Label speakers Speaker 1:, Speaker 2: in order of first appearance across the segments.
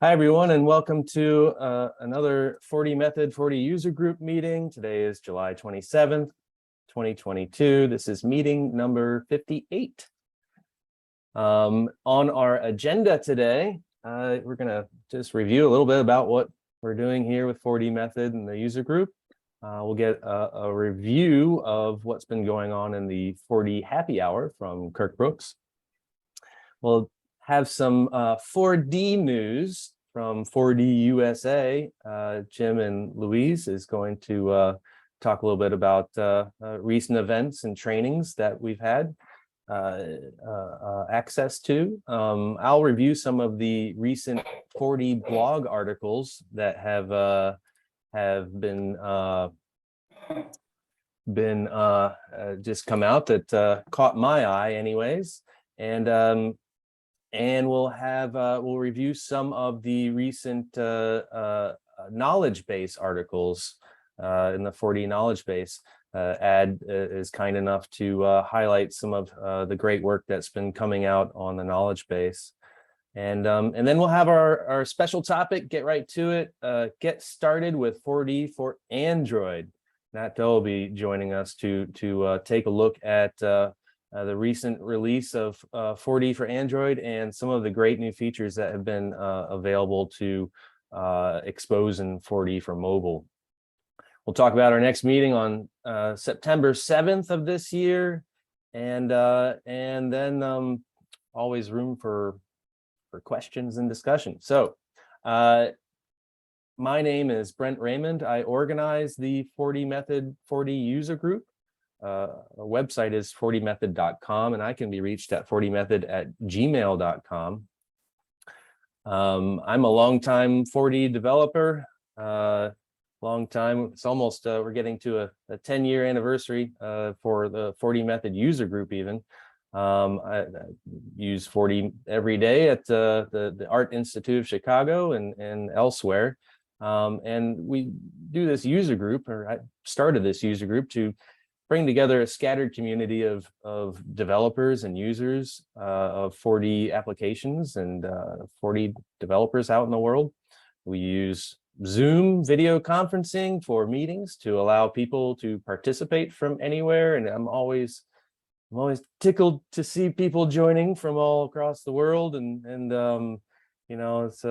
Speaker 1: Hi, everyone, and welcome to another 4DMethod 4D user group meeting. Today is July 27th, 2022. This is meeting number 58. On our agenda today, we're going to just review a little bit about what we're doing here with 4DMethod and the user group. We'll get a review of what's been going on in the 4D happy hour from Kirk Brooks. We'll have some 4D news from 4D USA. Jim and Louise is going to talk a little bit about recent events and trainings that we've had access to. I'll review some of the recent 4D blog articles that have been just come out that caught my eye anyways. And we'll review some of the recent knowledge base articles in the 4D knowledge base. Ad is kind enough to highlight some of the great work that's been coming out on the knowledge base. And then we'll have our special topic, get right to it, get started with 4D for Android. Nhat Do will be joining us to take a look at the recent release of 4D for Android and some of the great new features that have been available to expose in 4D for mobile. We'll talk about our next meeting on September 7th of this year, and then always room for questions and discussion. So my name is Brent Raymond. I organize the 4DMethod 4D user group. Our website is 4dmethod.com, and I can be reached at 4dmethod@gmail.com. I'm a longtime 4D developer, long time. It's almost, we're getting to a 10-year anniversary for the 4DMethod user group even. I use 4D every day at the Art Institute of Chicago and elsewhere. And we do this user group, or I started this user group to bring together a scattered community of developers and users of 4D applications and 4D developers out in the world. We use Zoom video conferencing for meetings to allow people to participate from anywhere, and I'm always tickled to see people joining from all across the world, and you know, it's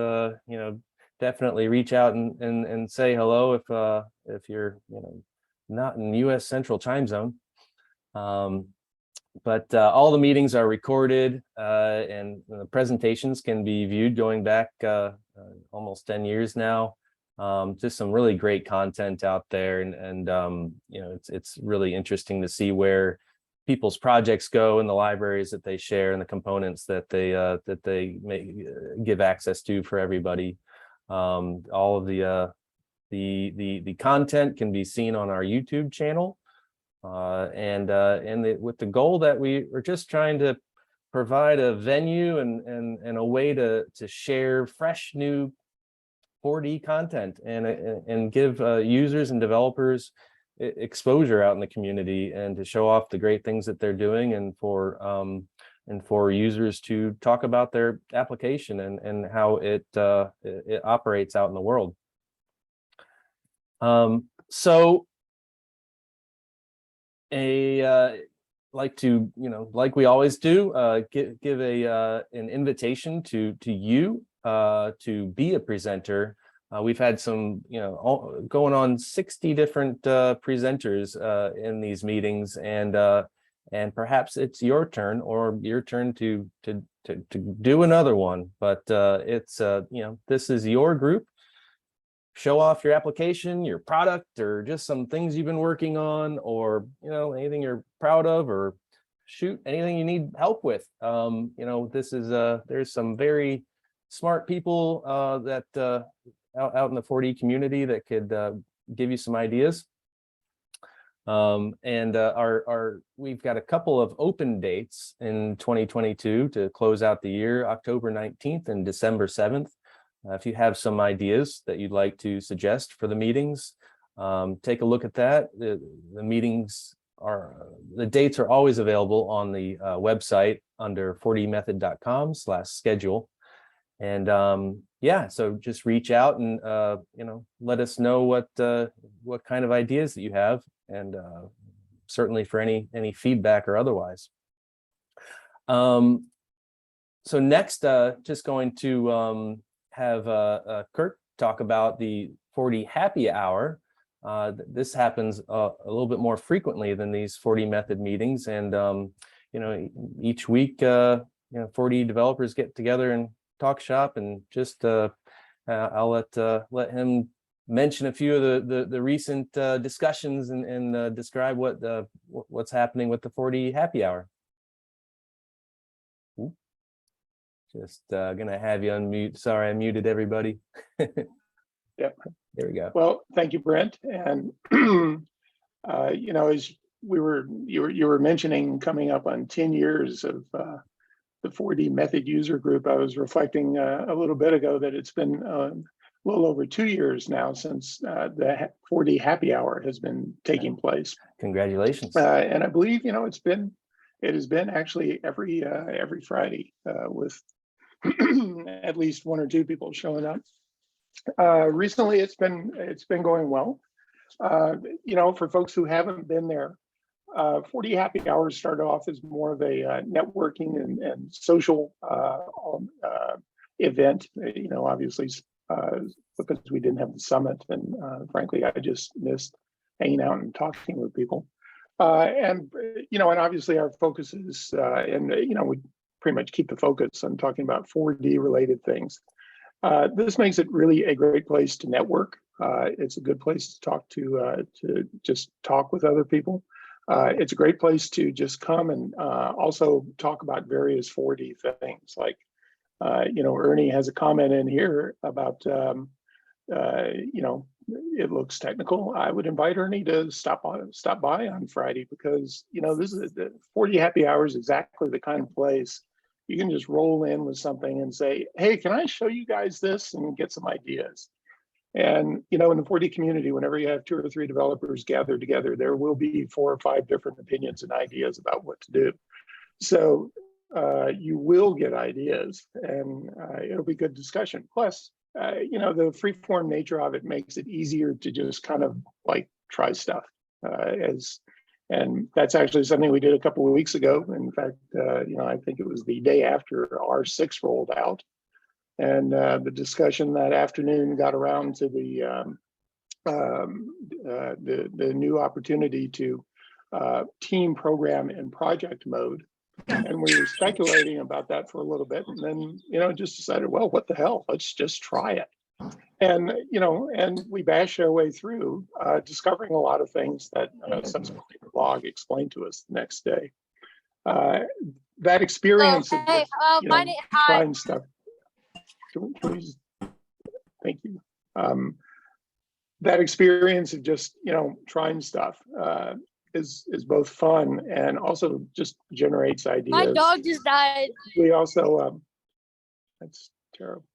Speaker 1: definitely reach out and say hello if you're not in U.S. Central Time Zone. But all the meetings are recorded, and the presentations can be viewed going back almost 10 years now. Just some really great content out there, and it's really interesting to see where people's projects go and the libraries that they share and the components that they may give access to for everybody. All of the content can be seen on our YouTube channel, with the goal that we are just trying to provide a venue and a way to share fresh new 4D content and give users and developers exposure out in the community, and to show off the great things that they're doing, and for users to talk about their application and how it operates out in the world. Like to, like we always do, give an invitation to you to be a presenter. We've had some, going on 60 different presenters in these meetings, and perhaps it's your turn to do another one. But it's this is your group. Show off your application, your product, or just some things you've been working on, or anything you're proud of, or shoot, anything you need help with. This is there's some very smart people that out in the 4D community that could give you some ideas. We've got a couple of open dates in 2022 to close out the year, October 19th and December 7th. If you have some ideas that you'd like to suggest for the meetings, take a look at that. The dates are always available on the website under 4dmethod.com/schedule. And yeah, so just reach out and let us know what kind of ideas that you have, and certainly for any feedback or otherwise. So next, just going to have Kurt talk about the 4D happy hour. This happens a little bit more frequently than these 4D method meetings, and each week 4D developers get together and talk shop, and just I'll let him mention a few of the recent discussions and describe what's happening with the 4D happy hour. Ooh. Just gonna have you unmute. Sorry, I muted everybody.
Speaker 2: Yep.
Speaker 1: There we go.
Speaker 2: Well, thank you, Brent. And as you were mentioning, coming up on 10 years of the 4D method user group, I was reflecting a little bit ago that it's been a little over 2 years now since the 4D happy hour has been taking place.
Speaker 1: Congratulations.
Speaker 2: And I believe it has been actually every Friday with at least 1 or 2 people showing up. Recently, it's been going well. For folks who haven't been there, 4D happy hours started off as more of a networking and social event. Obviously, because we didn't have the summit, and frankly, I just missed hanging out and talking with people. And obviously, our focus is, we pretty much keep the focus on talking about 4D related things. This makes it really a great place to network. It's a good place to talk to just talk with other people. It's a great place to just come and also talk about various 4D things. Like, Ernie has a comment in here about, it looks technical. I would invite Ernie to stop by on Friday, because, this is the 4D happy hour is exactly the kind of place you can just roll in with something and say, hey, can I show you guys this, and get some ideas. And, in the 4D community, whenever you have 2 or 3 developers gathered together, there will be 4 or 5 different opinions and ideas about what to do. So you will get ideas, and it'll be good discussion. Plus, the free-form nature of it makes it easier to just kind of like try stuff. And that's actually something we did a couple of weeks ago. In fact, I think it was the day after R6 rolled out. And the discussion that afternoon got around to the new opportunity to team program in project mode. And we were speculating about that for a little bit, and then, just decided, well, what the hell, let's just try it. And, and we bashed our way through, discovering a lot of things that subsequently the blog explained to us the next day. That experience of trying stuff. Please, thank you. That experience of just, trying stuff is both fun and also just generates ideas.
Speaker 3: My dog just died.
Speaker 2: We also, that's terrible.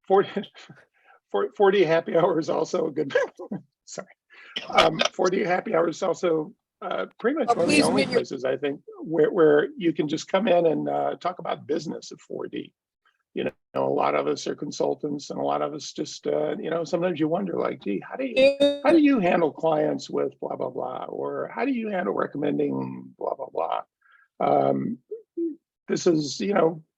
Speaker 2: 4D happy hour is also a good, sorry. 4D happy hour is also pretty much one of the only places, I think, where you can just come in and talk about business of 4D. A lot of us are consultants, and a lot of us just, sometimes you wonder, like, gee, how do you handle clients with blah, blah, blah, or how do you handle recommending blah, blah, blah. This is,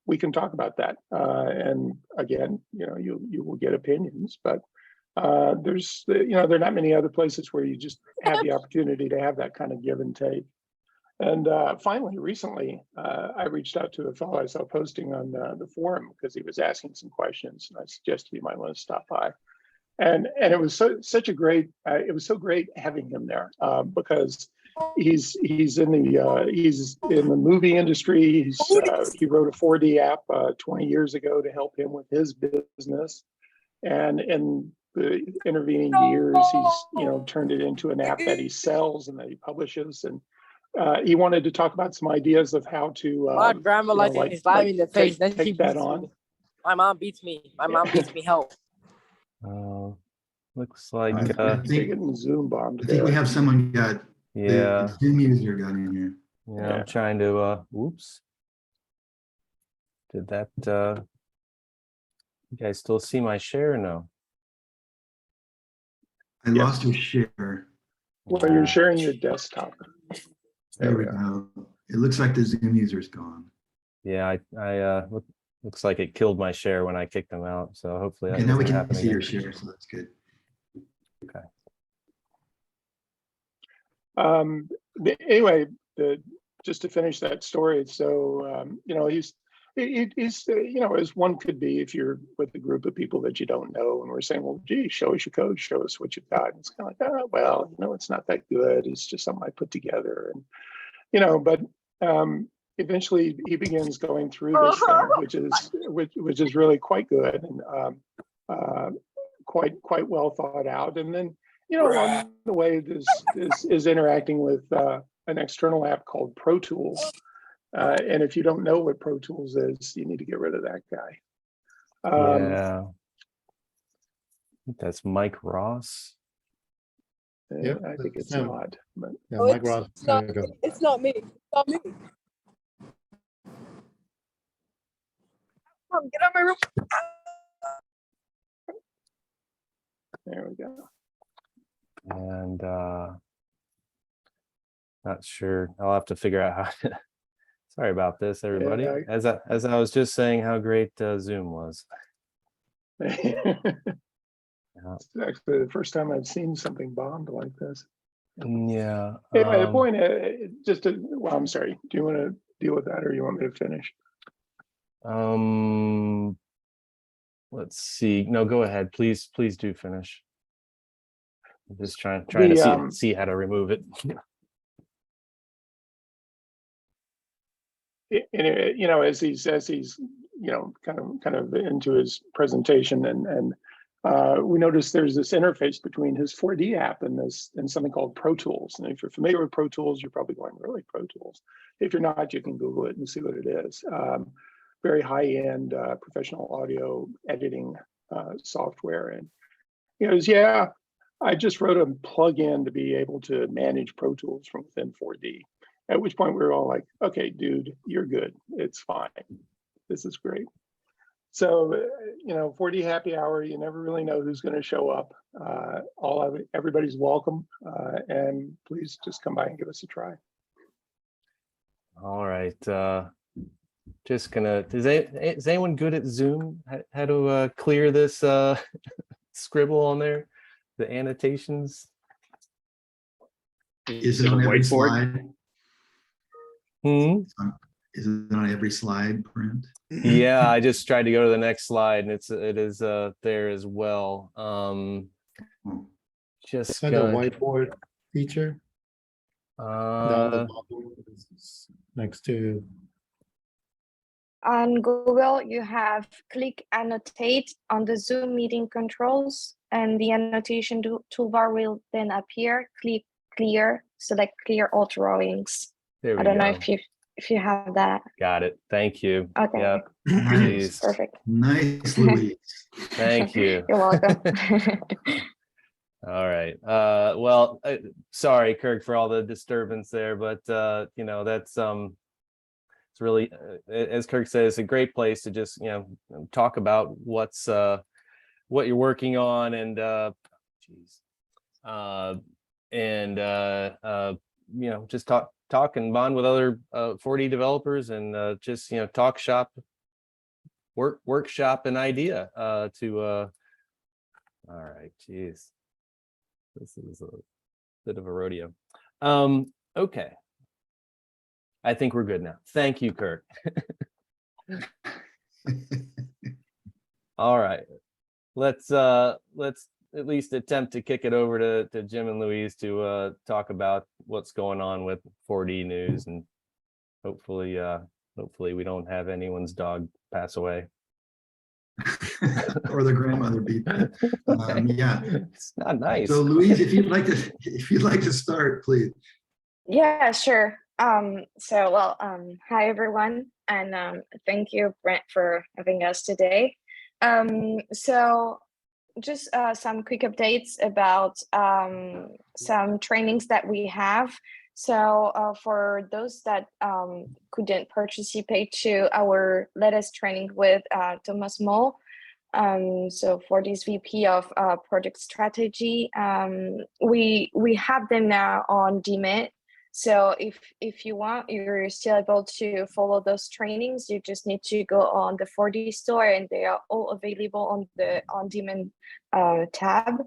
Speaker 2: we can talk about that. And again, you will get opinions, but there's, there are not many other places where you just have the opportunity to have that kind of give and take. And finally, recently, I reached out to a fellow I saw posting on the forum because he was asking some questions, and I suggested he might want to stop by. And it was such a great, it was so great having him there because he's in the movie industry. He wrote a 4D app 20 years ago to help him with his business, and in the intervening years, he's turned it into an app that he sells and that he publishes. And he wanted to talk about some ideas of how to
Speaker 4: my grandma like slap me in the face, then she
Speaker 2: that on.
Speaker 4: My mom beats me. My mom beats me help.
Speaker 1: Looks like
Speaker 2: I think Zoom bombed.
Speaker 5: I think we have someone got
Speaker 1: yeah.
Speaker 5: The Zoom user got in here.
Speaker 1: Yeah, I'm trying to whoops. Did that You guys still see my share or no?
Speaker 5: I lost your share.
Speaker 2: Well, you're sharing your desktop.
Speaker 5: There we go. It looks like the Zoom user's gone.
Speaker 1: Yeah, looks like it killed my share when I kicked them out. So hopefully that
Speaker 5: Okay, now we
Speaker 1: doesn't
Speaker 5: can
Speaker 1: happen
Speaker 5: see
Speaker 1: again.
Speaker 5: your share, so that's good.
Speaker 2: Anyway, just to finish that story, so you know, he's you know, as one could be if you're with a group of people that you don't know, and we're saying, well, gee, show us your code, show us what you've got. And it's kind of like, oh, well, you know, it's not that good. It's just something I put together, and you know, but eventually he begins going through this thing, which is really quite good and quite well thought out. And then, you know, along the way, is interacting with an external app called Pro Tools. And if you don't know what Pro Tools is, you need to get rid of that guy.
Speaker 1: Yeah. I think that's Mike Ross.
Speaker 3: Yep,
Speaker 2: I think it's
Speaker 3: him.
Speaker 2: not. But
Speaker 3: Yeah,
Speaker 4: Oh,
Speaker 3: Mike Ross.
Speaker 4: it's not, it's not me. It's not me. Come, get out of my room.
Speaker 2: there we go.
Speaker 1: And not sure. I'll have to figure out how to. Sorry about this, everybody.
Speaker 2: Yeah.
Speaker 1: As I was just saying how great Zoom was.
Speaker 2: It's actually the first time I've seen something bombed like this.
Speaker 1: Yeah.
Speaker 2: Anyway, the point, well, I'm sorry. Do you want to deal with that, or you want me to finish?
Speaker 1: Let's see. No, go ahead. Please do finish. I'm just trying
Speaker 2: The,
Speaker 1: to see how to remove it.
Speaker 2: You know, as he's you know, kind of into his presentation, and we noticed there's this interface between his 4D app and something called Pro Tools. And if you're familiar with Pro Tools, you're probably going, really, Pro Tools? If you're not, you can Google it and see what it is. Very high-end professional audio editing software. And he goes, yeah, I just wrote a plugin to be able to manage Pro Tools from within 4D. At which point we were all like, okay, dude, you're good. It's fine. This is great. So, you know, 4D happy hour, you never really know who's going to show up. Everybody's welcome. And please just come by and give us a try.
Speaker 1: All right. Just gonna, is anyone good at Zoom? How to clear this scribble on there? The annotations?
Speaker 5: Is it on every slide?
Speaker 1: Hmm?
Speaker 5: Is it on every slide, Brent?
Speaker 1: Yeah, I just tried to go to the next slide, and it is there as well. Just
Speaker 3: Is that the whiteboard feature? Down the bottom, next to.
Speaker 6: On Google, you have click annotate on the Zoom meeting controls, and the annotation toolbar will then appear. Click clear, select clear all drawings.
Speaker 1: there we
Speaker 6: I don't know
Speaker 1: go.
Speaker 6: if you have that.
Speaker 1: Got it. Thank you.
Speaker 6: Okay.
Speaker 1: Yeah.
Speaker 5: Nice.
Speaker 6: Perfect.
Speaker 5: Nice, Louise.
Speaker 1: Thank you.
Speaker 6: You're welcome.
Speaker 1: All right. Well, sorry, Kirk, for all the disturbance there, but you know, that's it's really, as Kirk said, it's a great place to just, you know, talk about what you're working on, and you know, just talk and bond with other 4D developers, and just, you know, workshop an idea all right, geez, this is a bit of a rodeo. Okay, I think we're good now. Thank you, Kirk. All right, let's at least attempt to kick it over to Jim and Louise to talk about what's going on with 4D news, and hopefully we don't have anyone's dog pass away.
Speaker 5: Or the grandmother beat that. Yeah,
Speaker 1: It's not nice.
Speaker 5: so Louise, if you'd like to start, please.
Speaker 6: Yeah, sure. Hi everyone, and thank you, Brent, for having us today. So just some quick updates about some trainings that we have. So for those that couldn't participate to our latest training with Thomas Moll, So for this VP of project strategy, we have them now on DMIT. So if you want, you're still able to follow those trainings. You just need to go on the 4D store, and they are all available on the on demand tab.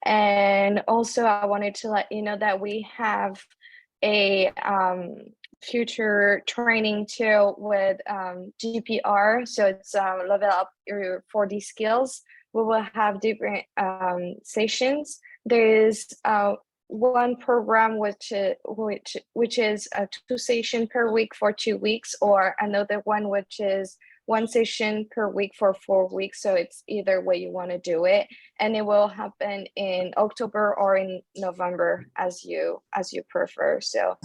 Speaker 6: And also, I wanted to let you know that we have a future training too with GPR. So it's level up your 4D skills. We will have different sessions. There is one program which is a 2 session per week for 2 weeks, or another one which is 1 session per week for 4 weeks. So it's either way you want to do it, and it will happen in October or in November as you prefer. So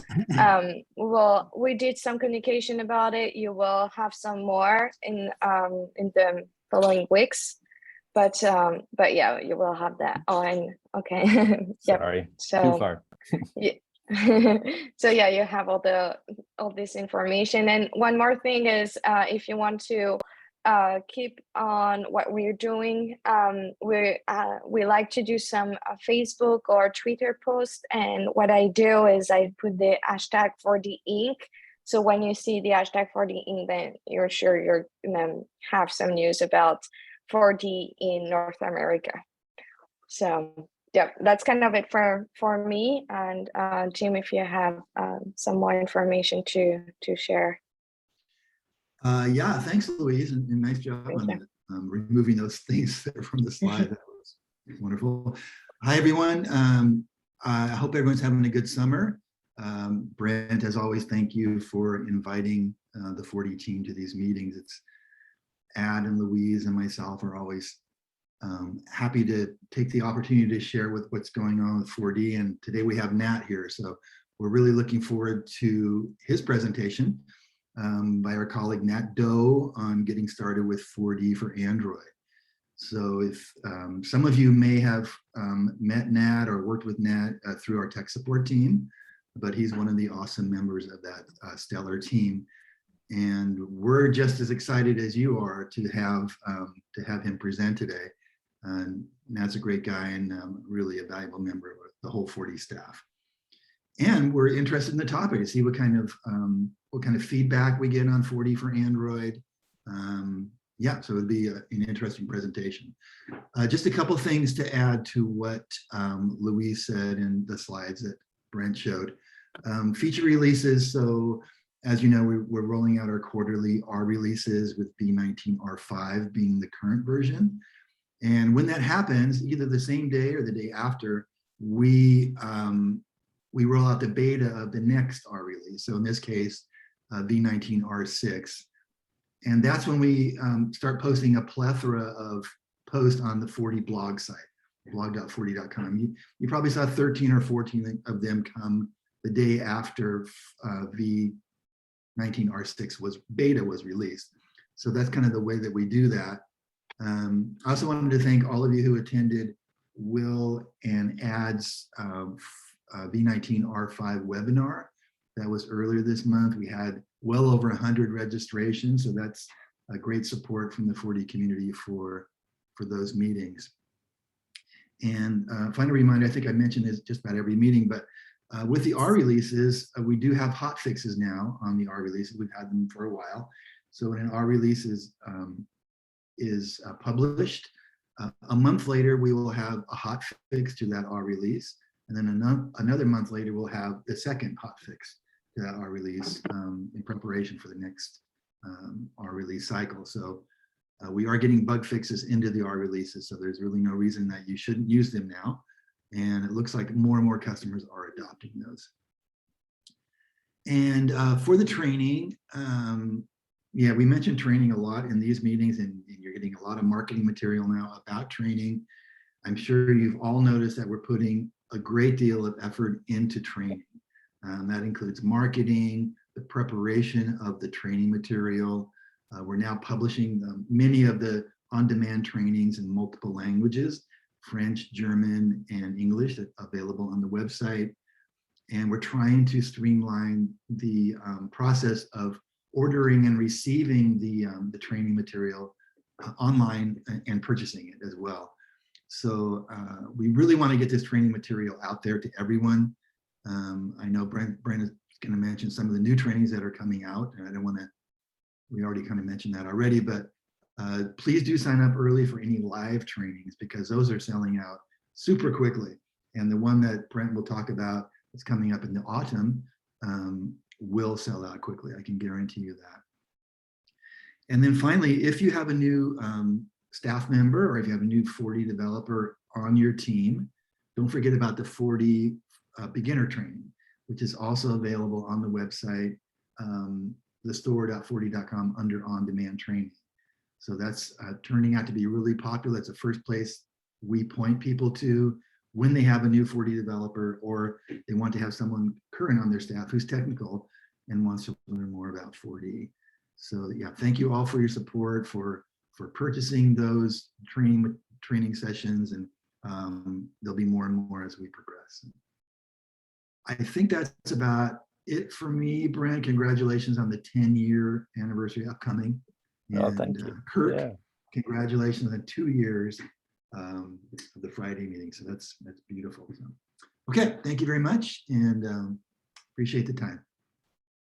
Speaker 6: we did some communication about it. You will have some more in the following weeks. But yeah, you will have that on. Okay. Yep.
Speaker 1: Sorry,
Speaker 6: So
Speaker 1: too far.
Speaker 6: yeah. So yeah, you have all this information. And one more thing is, if you want to keep on what we're doing, we like to do some Facebook or Twitter posts. And what I do is I put the hashtag 4D Inc. So when you see the hashtag 4D Inc, then you're sure you're gonna have some news about 4D in North America. So yeah, that's kind of it for me. And Jim, if you have some more information to share.
Speaker 5: Yeah, thanks, Louise, and nice job on removing those things from the slide. That was wonderful. Hi, everyone. I hope everyone's having a good summer. Brent, as always, thank you for inviting the 4D team to these meetings. It's Ad and Louise and myself are always happy to take the opportunity to share with what's going on with 4D. And today we have Nhat here. So we're really looking forward to his presentation by our colleague Nhat Do on getting started with 4D for Android. So if some of you may have met Nhat or worked with Nhat through our tech support team, but he's one of the awesome members of that stellar team. And we're just as excited as you are to have him present today. And Nat's a great guy and really a valuable member of the whole 4D staff. And we're interested in the topic to see what kind of feedback we get on 4D for Android. Yeah, so it'd be an interesting presentation. Just a couple things to add to what Louise said in the slides that Brent showed. Feature releases. So as you know, we're rolling out our quarterly R releases with V19R5 being the current version. And when that happens, either the same day or the day after, we roll out the beta of the next R release. So in this case, V19R6. And that's when we start posting a plethora of posts on the 4D blog site, blog.4d.com. You probably saw 13 or 14 of them come the day after V19R6 beta was released. So that's kind of the way that we do that. I also wanted to thank all of you who attended Will and Ad's V19R5 webinar. That was earlier this month. We had well over 100 registrations, so that's a great support from the 4D community for those meetings. And final reminder, I think I mentioned this just about every meeting, but with the R releases, we do have hot fixes now on the R releases. We've had them for a while. So when an R release is published, a month later, we will have a hot fix to that R release. And then another month later, we'll have the second hot fix to that R release in preparation for the next R release cycle. So we are getting bug fixes into the R releases. So there's really no reason that you shouldn't use them now. And it looks like more and more customers are adopting those. And for the training, yeah, we mentioned training a lot in these meetings, and you're getting a lot of marketing material now about training. I'm sure you've all noticed that we're putting a great deal of effort into training. That includes marketing, the preparation of the training material. We're now publishing many of the on-demand trainings in multiple languages, French, German, and English, that's available on the website. And we're trying to streamline the process of ordering and receiving the training material online and purchasing it as well. So we really want to get this training material out there to everyone. I know Brent is going to mention some of the new trainings that are coming out, and I don't want to, we already kind of mentioned that already, but please do sign up early for any live trainings because those are selling out super quickly. And the one that Brent will talk about that's coming up in the autumn will sell out quickly. I can guarantee you that. And then finally, if you have a new staff member or if you have a new 4D developer on your team, don't forget about the 4D beginner training, which is also available on the website, thestore.4d.com under on-demand training. So that's turning out to be really popular. It's the first place we point people to when they have a new 4D developer or they want to have someone current on their staff who's technical and wants to learn more about 4D. So yeah, thank you all for your support, for purchasing those training sessions, and there'll be more and more as we progress. I think that's about it for me, Brent. Congratulations on the 10-year anniversary upcoming.
Speaker 1: Oh, thank you.
Speaker 5: Kirk,
Speaker 1: Yeah.
Speaker 5: congratulations on 2 years of the Friday meeting. So that's beautiful. So, okay, thank you very much, and appreciate the time.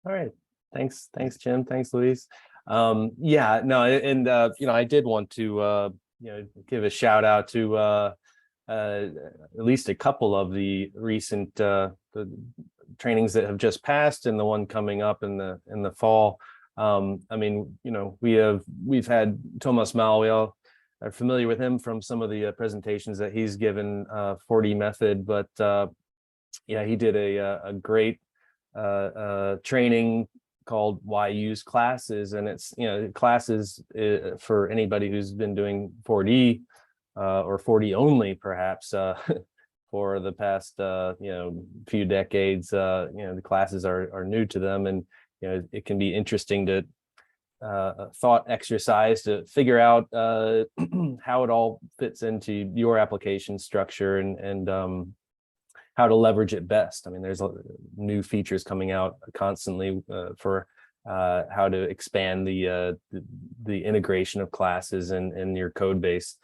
Speaker 1: All right. Thanks, Jim. Thanks, Louise. Yeah, no, and I did want to give a shout out to at least a couple of the recent the trainings that have just passed and the one coming up in the fall. I mean, we've had Thomas Mal. We all are familiar with him from some of the presentations that he's given 4DMethod, but yeah, he did a great training called Why Use Classes, and it's classes for anybody who's been doing 4D or 4D only perhaps for the past few decades. The classes are new to them, and it can be interesting to thought exercise to figure out how it all fits into your application structure and how to leverage it best. I mean, there's new features coming out constantly for how to expand the integration of classes in your code base.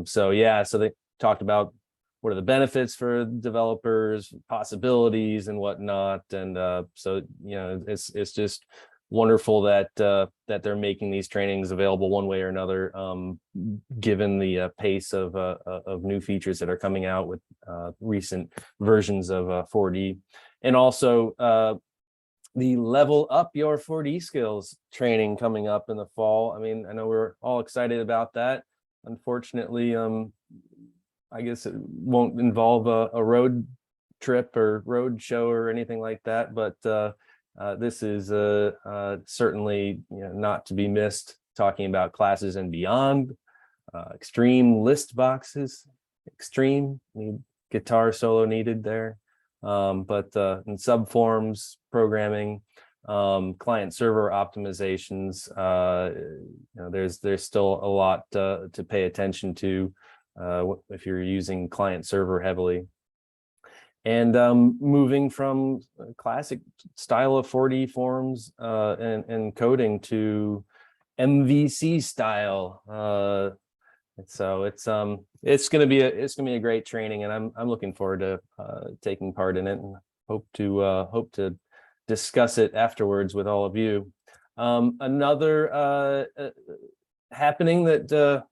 Speaker 1: So yeah, so they talked about what are the benefits for developers, possibilities, and whatnot. And so it's just wonderful that that they're making these trainings available one way or another, given the pace of new features that are coming out with recent versions of 4D, and also the Level Up Your 4D Skills training coming up in the fall. I mean, I know we're all excited about that. Unfortunately, I guess it won't involve a road trip or road show or anything like that, but this is certainly not to be missed, talking about classes and beyond. Extreme list boxes, extreme guitar solo needed there, but in subforms programming, client server optimizations, there's still a lot to pay attention to if you're using client server heavily. And moving from classic style of 4D forms and coding to MVC style. So it's going to be a great training, and I'm looking forward to taking part in it, and hope to discuss it afterwards with all of you. Another happening that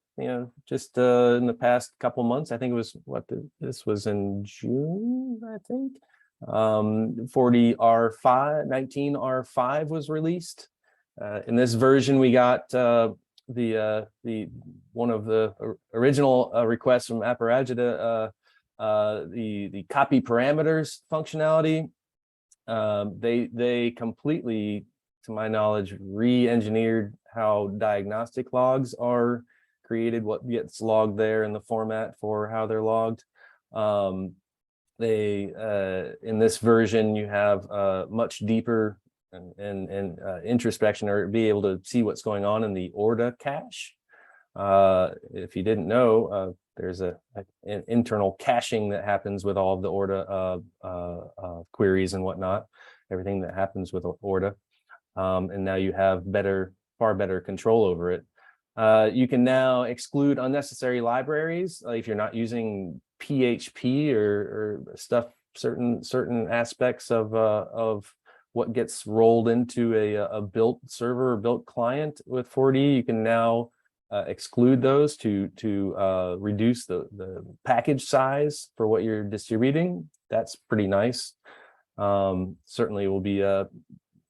Speaker 1: just in the past couple months, I think it was this was in June, I think. 4D 19 R5 was released. In this version, we got the one of the original requests from Apparagita, the copy parameters functionality. They completely, to my knowledge, re-engineered how diagnostic logs are created, what gets logged there, in the format for how they're logged. They in this version, you have much deeper and introspection, or be able to see what's going on in the ORDA cache. If you didn't know, there's an internal caching that happens with all of the ORDA queries and whatnot, everything that happens with ORDA. And now you have far better control over it. You can now exclude unnecessary libraries, like if you're not using PHP or stuff, certain aspects of what gets rolled into a built server or built client with 4D. You can now exclude those to reduce the package size for what you're distributing. That's pretty nice. Certainly we'll be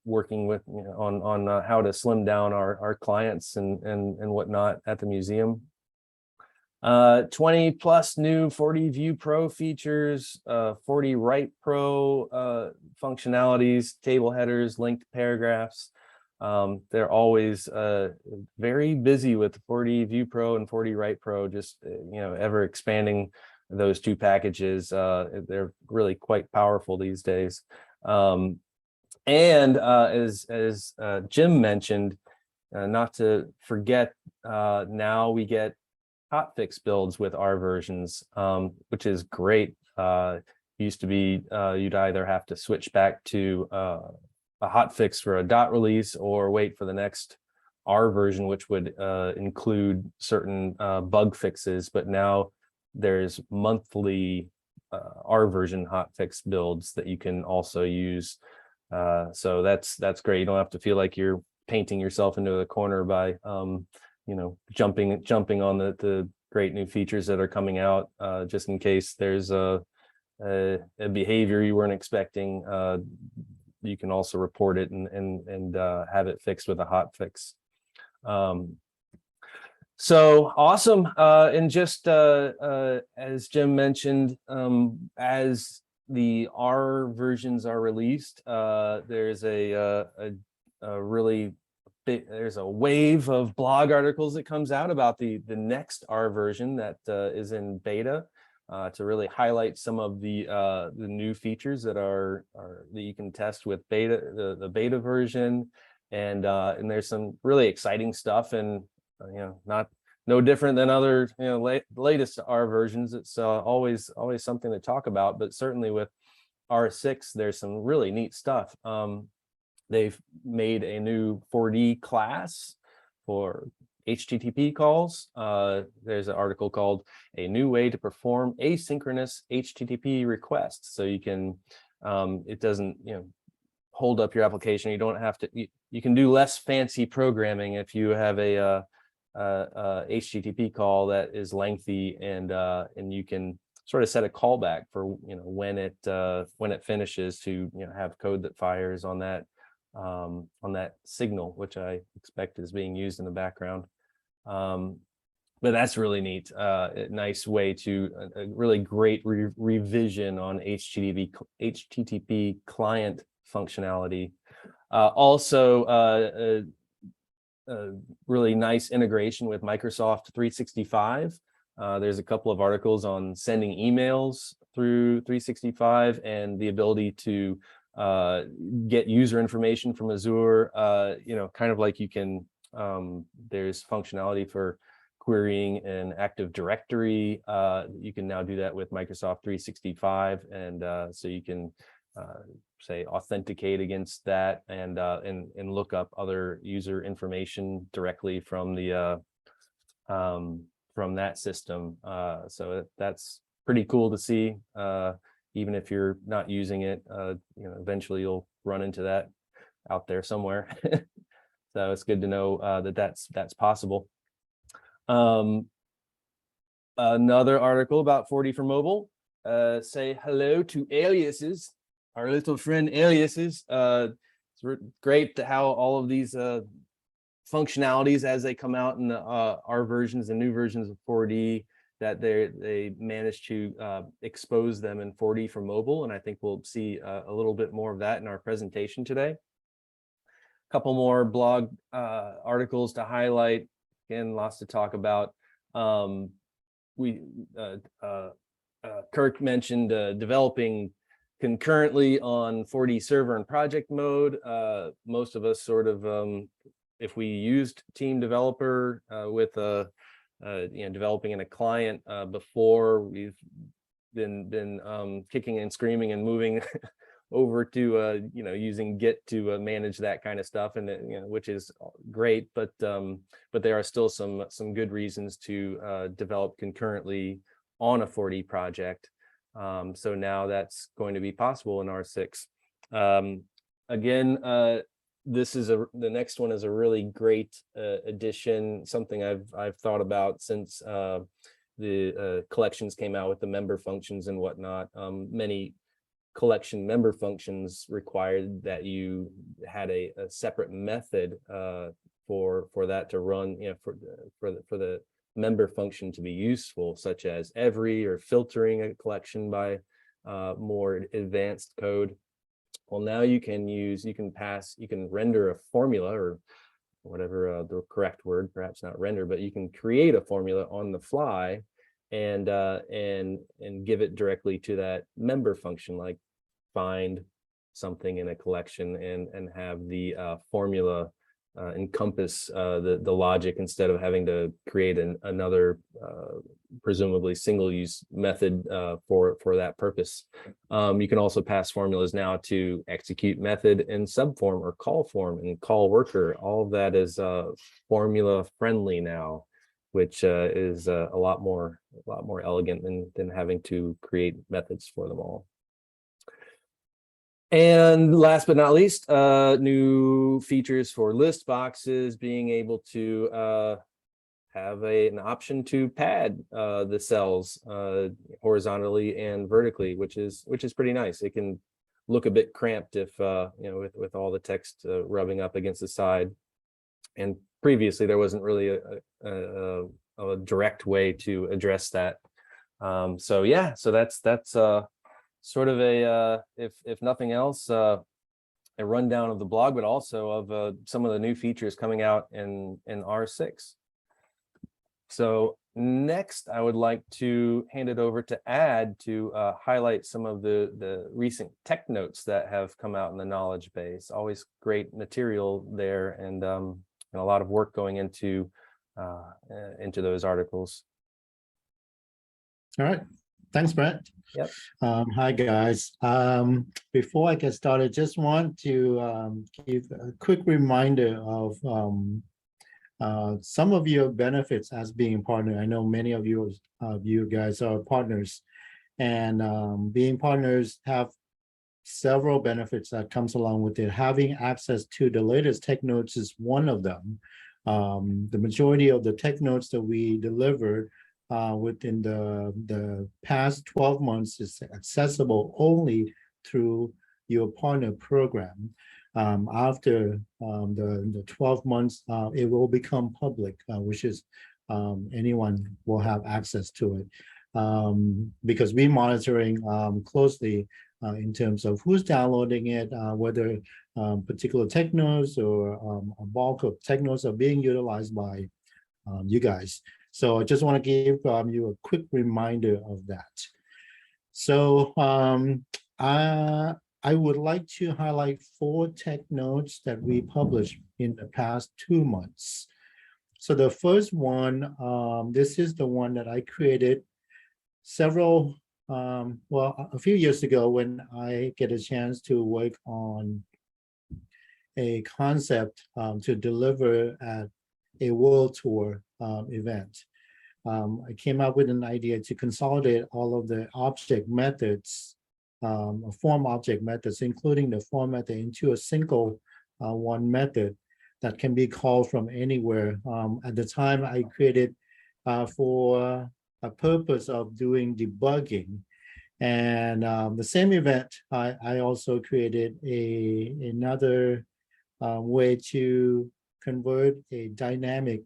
Speaker 1: working with on how to slim down our clients and whatnot at the museum. 20 plus new 4D View Pro features, 4D Write Pro functionalities, table headers, linked paragraphs. They're always very busy with 4D View Pro and 4D Write Pro, just ever expanding those two packages. They're really quite powerful these days. And as Jim mentioned, not to forget, now we get Hotfix builds with our versions, which is great. Used to be you'd either have to switch back to a hotfix for a dot release or wait for the next R version, which would include certain bug fixes. But now there's monthly R version hotfix builds that you can also use. So that's great. You don't have to feel like you're painting yourself into a corner by jumping on the great new features that are coming out, just in case there's a behavior you weren't expecting. You can also report it and have it fixed with a hotfix. So awesome. And just as Jim mentioned, as the R versions are released, there's a really big, there's a wave of blog articles that comes out about the next R version that is in beta, to really highlight some of the new features that that you can test with beta, the beta version, and there's some really exciting stuff, and no different than other latest R versions. It's always something to talk about, but certainly with R6 there's some really neat stuff. They've made a new 4D class for HTTP calls. There's an article called "A New Way to Perform Asynchronous HTTP Requests." So you can, it doesn't hold up your application. You don't have to. You can do less fancy programming if you have a HTTP call that is lengthy, and you can sort of set a callback for when it finishes to have code that fires on that signal, which I expect is being used in the background. But that's really neat. A nice way to a really great revision on HTTP client functionality. Also, a really nice integration with Microsoft 365. There's a couple of articles on sending emails through 365 and the ability to get user information from Azure, kind of like you can, there's functionality for querying an Active Directory. You can now do that with Microsoft 365. And so you can say authenticate against that and look up other user information directly from the from that system. So that's pretty cool to see. Even if you're not using it, eventually you'll run into that out there somewhere. So it's good to know that's possible. Another article about 4D for mobile. Say hello to Aliases, our little friend Aliases. It's great how all of these functionalities as they come out in the our versions and new versions of 4D, that they managed to expose them in 4D for mobile. And I think we'll see a little bit more of that in our presentation today. A couple more blog articles to highlight. Again, lots to talk about. Kirk mentioned developing concurrently on 4D server and project mode. Most of us sort of, if we used Team Developer with developing in a client before, we've been kicking and screaming and moving over to using Git to manage that kind of stuff, and which is great, but there are still some good reasons to develop concurrently on a 4D project. So now that's going to be possible in R6. Again, the next one is a really great addition, something I've thought about since the collections came out with the member functions and whatnot. Many collection member functions required that you had a separate method for that to run, for the member function to be useful, such as every, or filtering a collection by more advanced code. Well, now you can render a formula, or whatever the correct word, perhaps not render, but you can create a formula on the fly and give it directly to that member function, like find something in a collection, and have the formula encompass the logic, instead of having to create another presumably single-use method for that purpose. You can also pass formulas now to execute method and subform, or call form and call worker. All of that is formula friendly now, which is a lot more elegant than having to create methods for them all. And last but not least, new features for list boxes, being able to have an option to pad the cells horizontally and vertically, which is pretty nice. It can look a bit cramped if with all the text rubbing up against the side. And previously there wasn't really a direct way to address that. So yeah, so that's sort of a if nothing else, a rundown of the blog, but also of some of the new features coming out in R6. So next, I would like to hand it over to Ad to highlight some of the recent tech notes that have come out in the knowledge base. Always great material there, and a lot of work going into those articles.
Speaker 3: All right. Thanks, Brett.
Speaker 1: Yep.
Speaker 3: Hi, guys. Before I get started, just want to give a quick reminder of some of your benefits as being a partner. I know many of you guys are partners, and being partners have several benefits that comes along with it. Having access to the latest tech notes is one of them. The majority of the tech notes that we delivered within the past 12 months is accessible only through your partner program. After the 12 months, it will become public, which is anyone will have access to it, because we're monitoring closely in terms of who's downloading it, whether particular tech nodes or a bulk of tech nodes are being utilized by you guys. So I just want to give you a quick reminder of that. So I would like to highlight 4 tech notes that we published in the past 2 months. So the first one, this is the one that I created a few years ago, when I get a chance to work on a concept to deliver at a world tour event. I came up with an idea to consolidate all of the object methods, form object methods, including the form method, into a single one method that can be called from anywhere. At the time, I created for a purpose of doing debugging. And the same event, I also created another way to convert a dynamic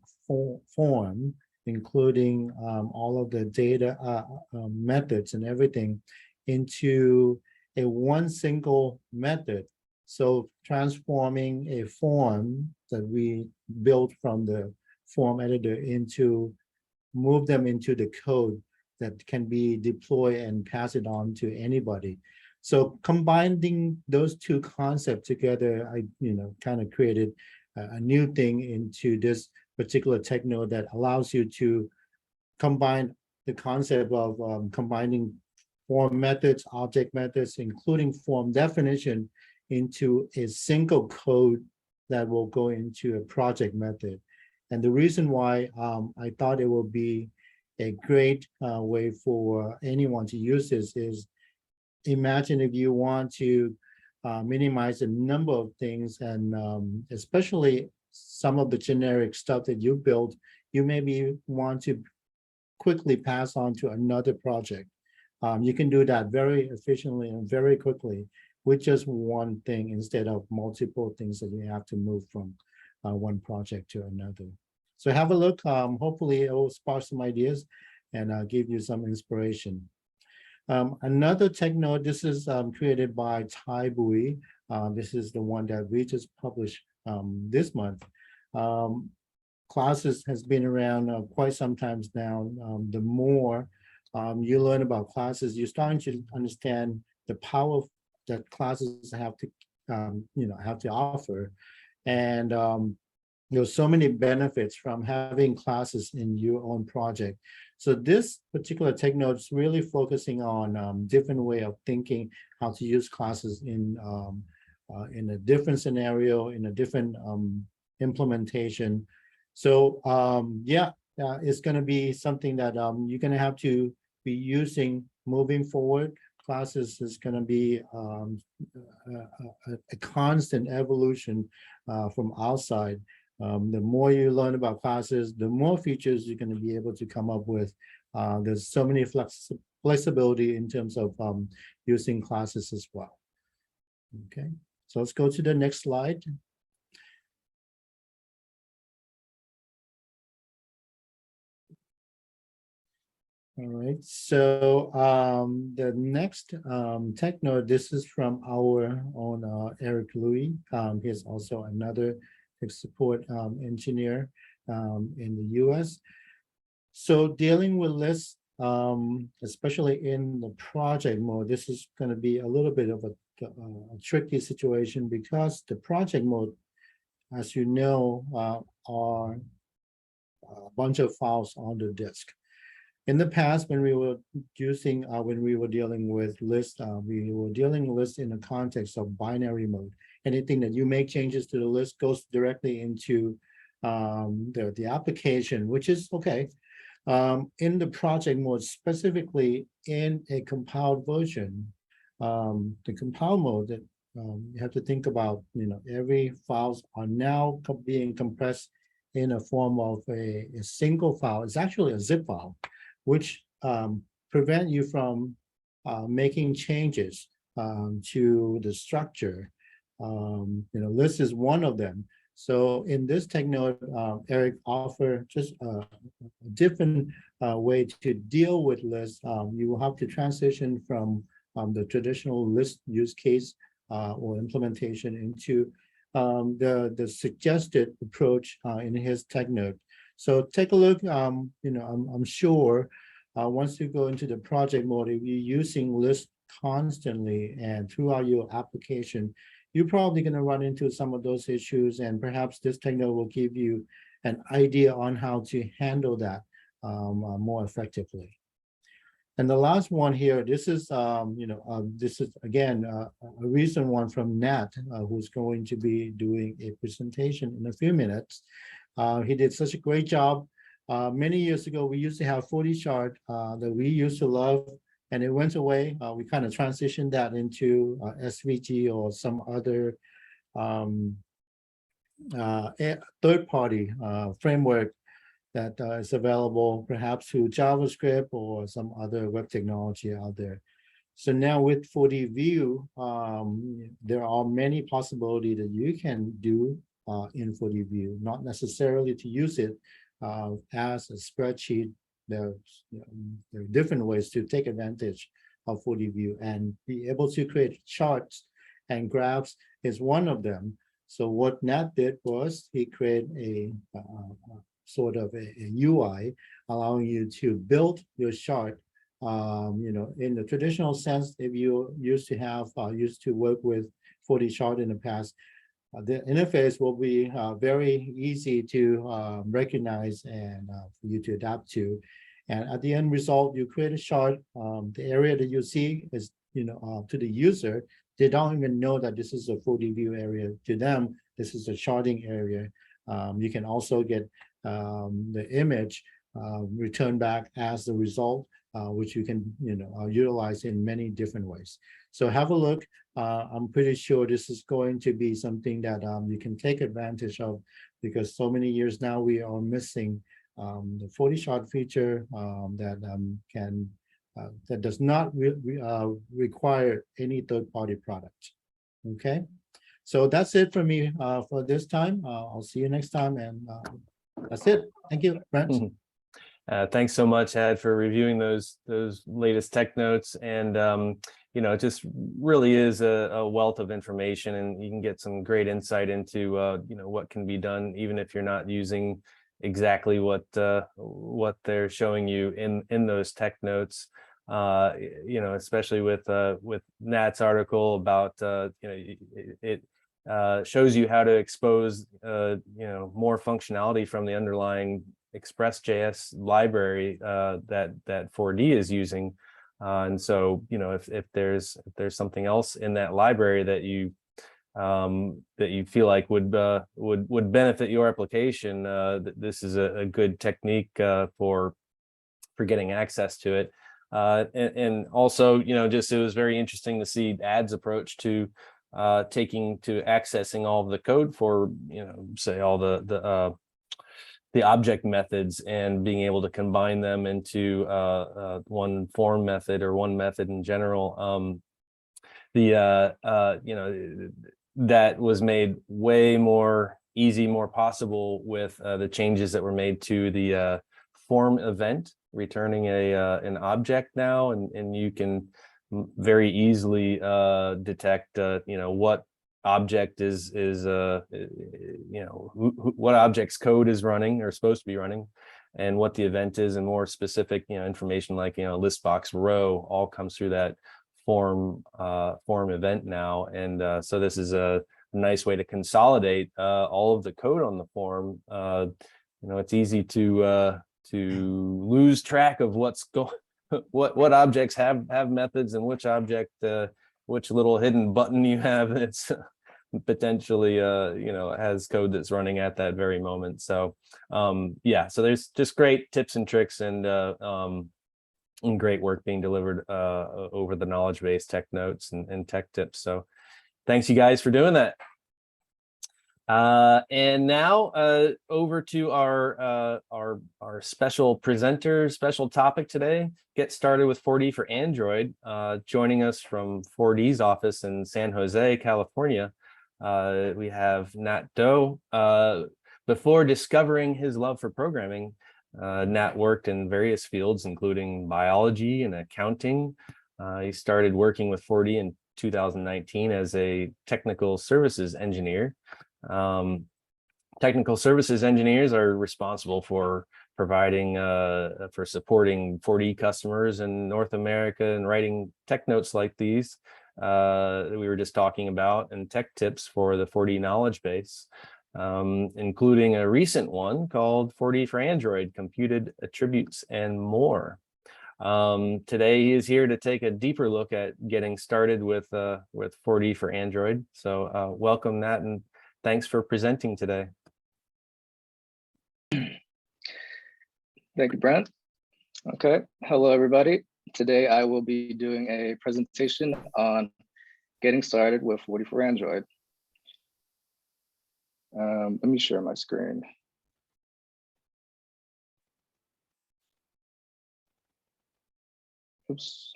Speaker 3: form, including all of the data methods and everything, into a one single method. So transforming a form that we built from the form editor move them into the code that can be deployed and pass it on to anybody. So combining those two concepts together, I kind of created a new thing into this particular tech node that allows you to combine the concept of combining form methods, object methods, including form definition into a single code that will go into a project method. And the reason why I thought it will be a great way for anyone to use this is, imagine if you want to minimize the number of things, and especially some of the generic stuff that you build, you maybe want to quickly pass on to another project. You can do that very efficiently and very quickly with just one thing instead of multiple things that you have to move from one project to another. So have a look. Hopefully it will spark some ideas and give you some inspiration. Another tech node, this is created by Tai Bui. This is the one that we just published this month. Classes has been around quite some times now. The more you learn about classes, you're starting to understand the power that classes have to, have to offer. And there's so many benefits from having classes in your own project. So this particular tech node is really focusing on different way of thinking how to use classes in a different scenario, in a different implementation. So it's going to be something that you're going to have to be using moving forward. Classes is going to be a constant evolution from outside. The more you learn about classes, the more features you're going to be able to come up with. There's so many flexibility in terms of using classes as well. Okay, so let's go to the next slide. All right, so the next tech node, this is from our own Eric Louis. He's also another tech support engineer in the US. So dealing with lists, especially in the project mode, this is going to be a little bit of a tricky situation because the project mode, as you know, are a bunch of files on the disk. In the past, when we were dealing with lists, we were dealing with lists in the context of binary mode. Anything that you make changes to the list goes directly into the application, which is okay. In the project mode, specifically in a compiled version, the compiled mode that you have to think about, every files are now being compressed in a form of a single file. It's actually a zip file, which prevent you from making changes to the structure. List is one of them. So in this tech node, Eric offer just a different way to deal with lists. You will have to transition from the traditional list use case or implementation into the suggested approach in his tech node. So take a look. I'm sure once you go into the project mode, if you're using lists constantly and throughout your application, you're probably going to run into some of those issues, and perhaps this tech node will give you an idea on how to handle that more effectively. And the last one here, this is again a recent one from Nhat, who's going to be doing a presentation in a few minutes. He did such a great job. Many years ago, we used to have 4D chart that we used to love, and it went away. We kind of transitioned that into SVG or some other third-party framework that is available perhaps through JavaScript or some other web technology out there. So now with 4D View, there are many possibilities that you can do in 4D View, not necessarily to use it as a spreadsheet. There are different ways to take advantage of 4D View, and be able to create charts and graphs is one of them. So what Nhat did was he created a sort of a UI allowing you to build your chart. In the traditional sense, if you used to work with 4D chart in the past, the interface will be very easy to recognize and for you to adapt to. And at the end result, you create a shard. The area that you see is, to the user, they don't even know that this is a 4D view area. To them, this is a sharding area. You can also get the image returned back as the result, which you can utilize in many different ways. So have a look. I'm pretty sure this is going to be something that you can take advantage of, because so many years now we are missing the 4D shard feature that does not require any third-party product. Okay, so that's it for me for this time. I'll see you next time, and that's it. Thank you, Brent.
Speaker 1: Thanks so much, Had, for reviewing those latest tech notes. And it just really is a wealth of information, and you can get some great insight into what can be done, even if you're not using exactly what they're showing you in those tech notes. Especially with Nat's article about it shows you how to expose more functionality from the underlying Express.js library that 4D is using, and so if there's something else in that library that you feel like would benefit your application, this is a good technique for getting access to it. And also, just it was very interesting to see Ad's approach to accessing all of the code for, say all the object methods, and being able to combine them into one form method or one method in general. That was made way more easy, more possible with the changes that were made to the form event, returning an object now, and you can very easily detect what object is what object's code is running or supposed to be running, and what the event is, and more specific information like list box row all comes through that form event now. And so this is a nice way to consolidate all of the code on the form. It's easy to lose track of what objects have methods, and which object which little hidden button you have that's potentially has code that's running at that very moment. So so there's just great tips and tricks and great work being delivered over the knowledge base tech notes and tech tips. So thanks you guys for doing that. And now over to our special presenter, special topic today. Get started with 4D for Android. Joining us from 4D's office in San Jose, California, we have Nhat Do. Before discovering his love for programming, Nhat worked in various fields, including biology and accounting. He started working with 4D in 2019 as a technical services engineer. Technical services engineers are responsible for providing for supporting 4D customers in North America and writing tech notes like these that we were just talking about, and tech tips for the 4D knowledge base, including a recent one called 4D for Android, Computed Attributes and More. Today he is here to take a deeper look at getting started with 4D for Android. So welcome, Nhat, and thanks for presenting today.
Speaker 7: Thank you, Brent. Okay, hello everybody. Today I will be doing a presentation on getting started with 4D for Android. Let me share my screen. Oops.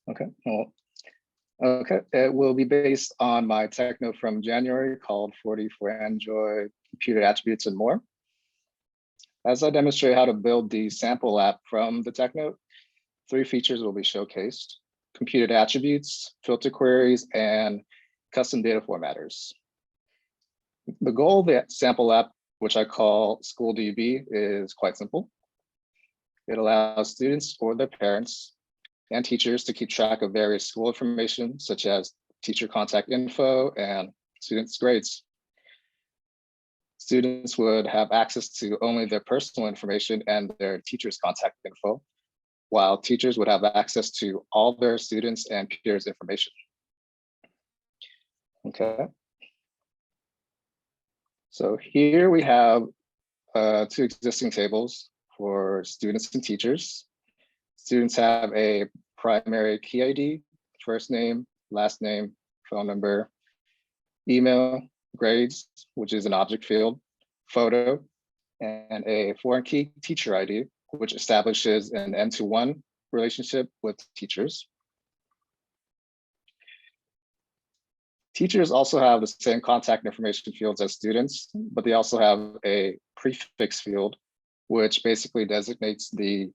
Speaker 7: Okay, well, okay, it will be based on my tech note from January called 4D for Android, Computed Attributes and More. As I demonstrate how to build the sample app from the tech note, 3 features will be showcased: computed attributes, filter queries, and custom data formatters. The goal of the sample app, which I call SchoolDB, is quite simple. It allows students or their parents and teachers to keep track of various school information, such as teacher contact info and students' grades. Students would have access to only their personal information and their teacher's contact info, while teachers would have access to all their students and peers' information. Okay. So here we have 2 existing tables for students and teachers. Students have a primary key ID, first name, last name, phone number, email, grades, which is an object field, photo, and a foreign key teacher ID, which establishes an N-to-1 relationship with teachers. Teachers also have the same contact information fields as students, but they also have a prefix field, which basically designates the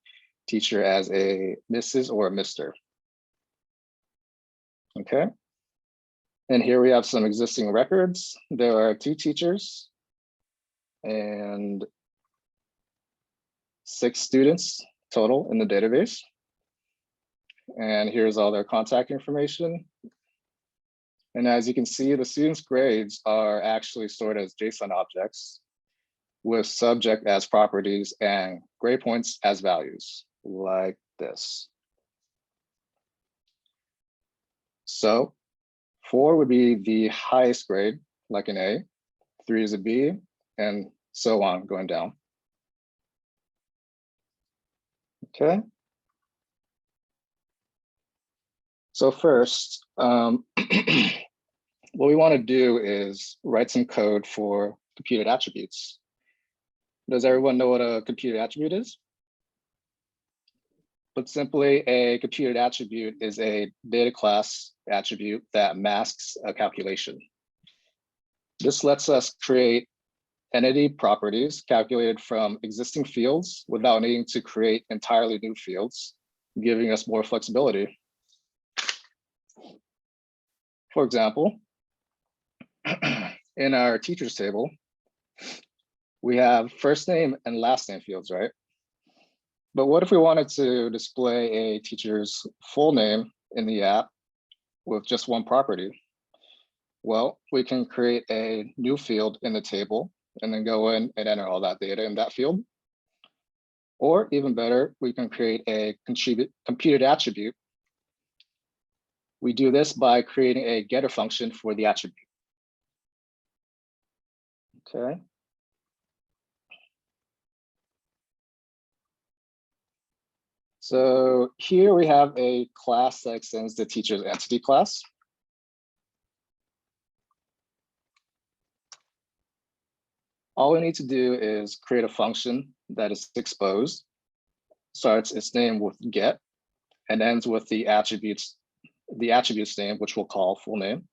Speaker 7: teacher as a Mrs. or a Mr. Okay. And here we have some existing records. There are 2 teachers and 6 students total in the database. And here's all their contact information. And as you can see, the students' grades are actually stored as JSON objects with subject as properties and grade points as values, like this. So 4 would be the highest grade, like an A, 3 is a B, and so on, going down. Okay. So first, what we want to do is write some code for computed attributes. Does everyone know what a computed attribute is? Put simply, a computed attribute is a data class attribute that masks a calculation. This lets us create entity properties calculated from existing fields without needing to create entirely new fields, giving us more flexibility. For example, in our teachers table, we have first name and last name fields, right? But what if we wanted to display a teacher's full name in the app with just one property? Well, we can create a new field in the table and then go in and enter all that data in that field. Or even better, we can create a computed attribute. We do this by creating a getter function for the attribute. Okay. So here we have a class that extends the teacher's entity class. All we need to do is create a function that is exposed, starts its name with get, and ends with the attribute's name, which we'll call full name.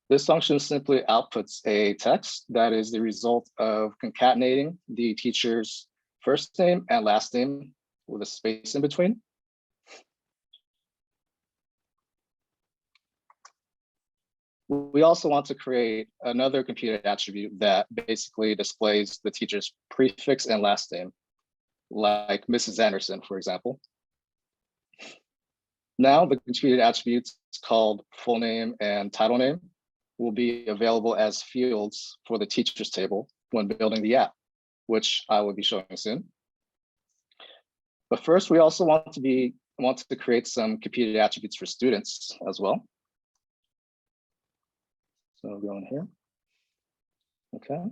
Speaker 7: This function simply outputs a text that is the result of concatenating the teacher's first name and last name with a space in between. We also want to create another computed attribute that basically displays the teacher's prefix and last name, like Mrs. Anderson, for example. Now the computed attributes called full name and title name will be available as fields for the teachers table when building the app, which I will be showing soon. But first, we also want to create some computed attributes for students as well. So I'll go in here. Okay.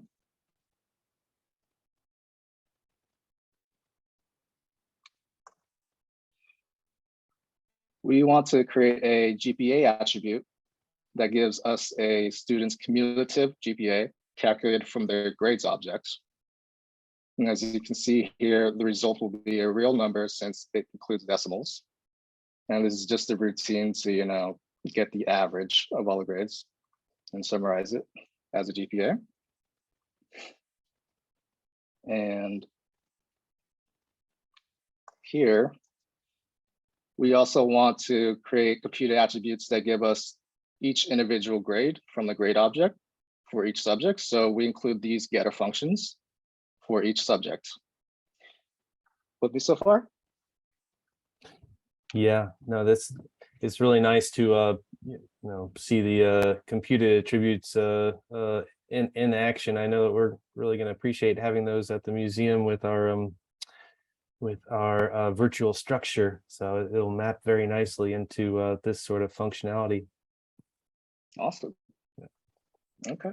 Speaker 7: We want to create a GPA attribute that gives us a student's cumulative GPA calculated from their grades objects. And as you can see here, the result will be a real number since it includes decimals. And this is just a routine to, get the average of all the grades and summarize it as a GPA. And here, we also want to create computed attributes that give us each individual grade from the grade object for each subject. So we include these getter functions for each subject. With me so far?
Speaker 1: Yeah, no, it's really nice to see the computed attributes in action. I know that we're really going to appreciate having those at the museum with our virtual structure. So it'll map very nicely into this sort of functionality.
Speaker 7: Awesome. Okay.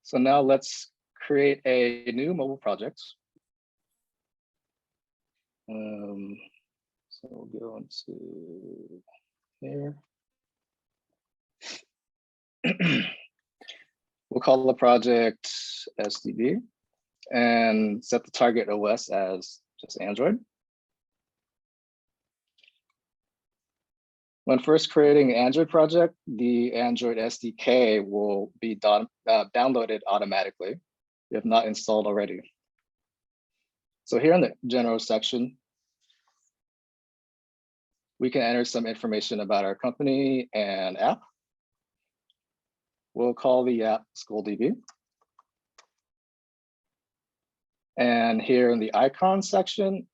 Speaker 7: So now let's create a new mobile project. So we'll go into here. We'll call the project SDB and set the target OS as just Android. When first creating an Android project, the Android SDK will be downloaded automatically if not installed already. So here in the general section, we can enter some information about our company and app. We'll call the app SchoolDB. And here in the icon section,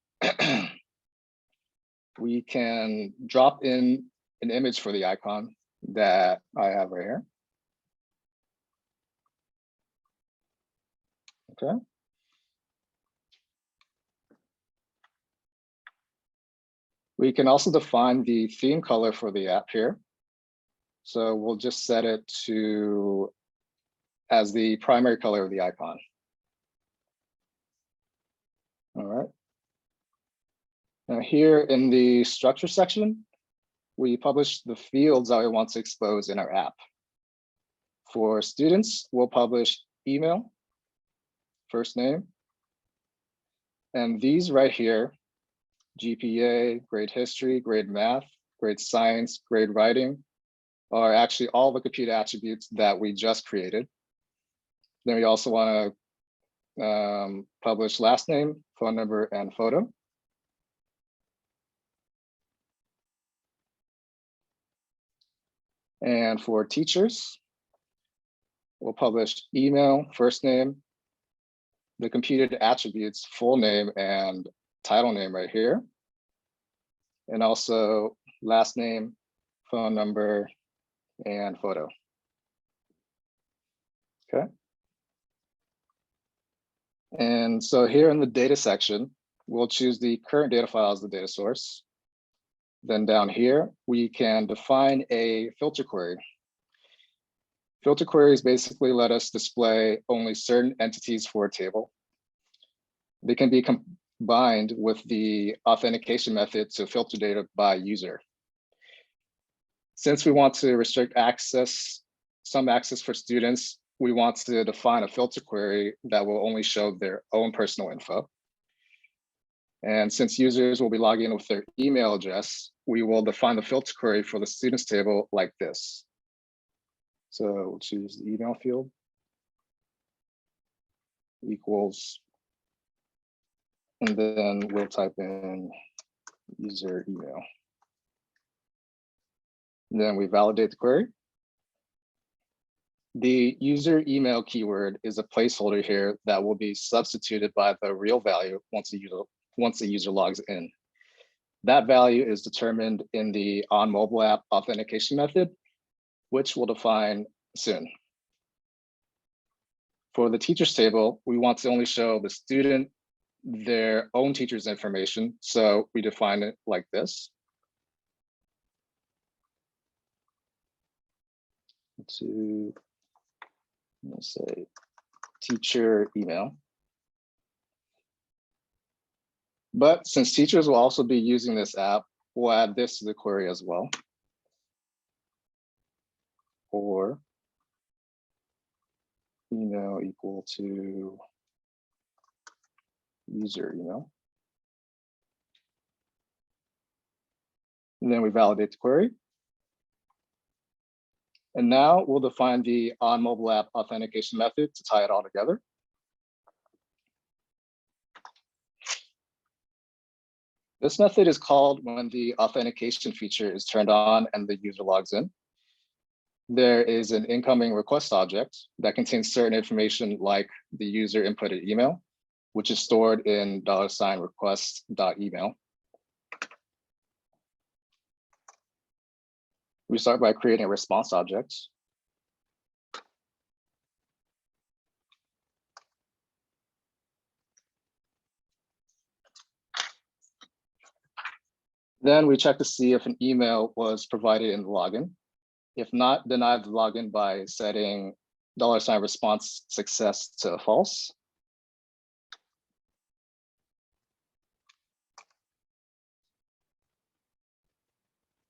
Speaker 7: we can drop in an image for the icon that I have right here. Okay. We can also define the theme color for the app here. So we'll just set it to as the primary color of the icon. All right. Now here in the structure section, we publish the fields that we want to expose in our app. For students, we'll publish email, first name, and these right here, GPA, grade history, grade math, grade science, grade writing, are actually all the computer attributes that we just created. Then we also want to publish last name, phone number, and photo. And for teachers, we'll publish email, first name, the computed attributes, full name and title name right here. And also last name, phone number, and photo. Okay. And so here in the data section, we'll choose the current data file as the data source. Then down here, we can define a filter query. Filter queries basically let us display only certain entities for a table. They can be combined with the authentication method to filter data by user. Since we want to restrict access, some access for students, we want to define a filter query that will only show their own personal info. And since users will be logging in with their email address, we will define the filter query for the students table like this. So we'll choose the email field equals, and then we'll type in user email. And then we validate the query. The user email keyword is a placeholder here that will be substituted by the real value once the user logs in. That value is determined in the on mobile app authentication method, which we'll define soon. For the teachers table, we want to only show the student their own teacher's information. So we define it like this. Let's say teacher email. But since teachers will also be using this app, we'll add this to the query as well. Or email equal to user email. And then we validate the query. And now we'll define the on mobile app authentication method to tie it all together. This method is called when the authentication feature is turned on and the user logs in. There is an incoming request object that contains certain information like the user inputted email, which is stored in $request.email. We start by creating a response object. Then we check to see if an email was provided in the login. If not, deny the login by setting $response success to false.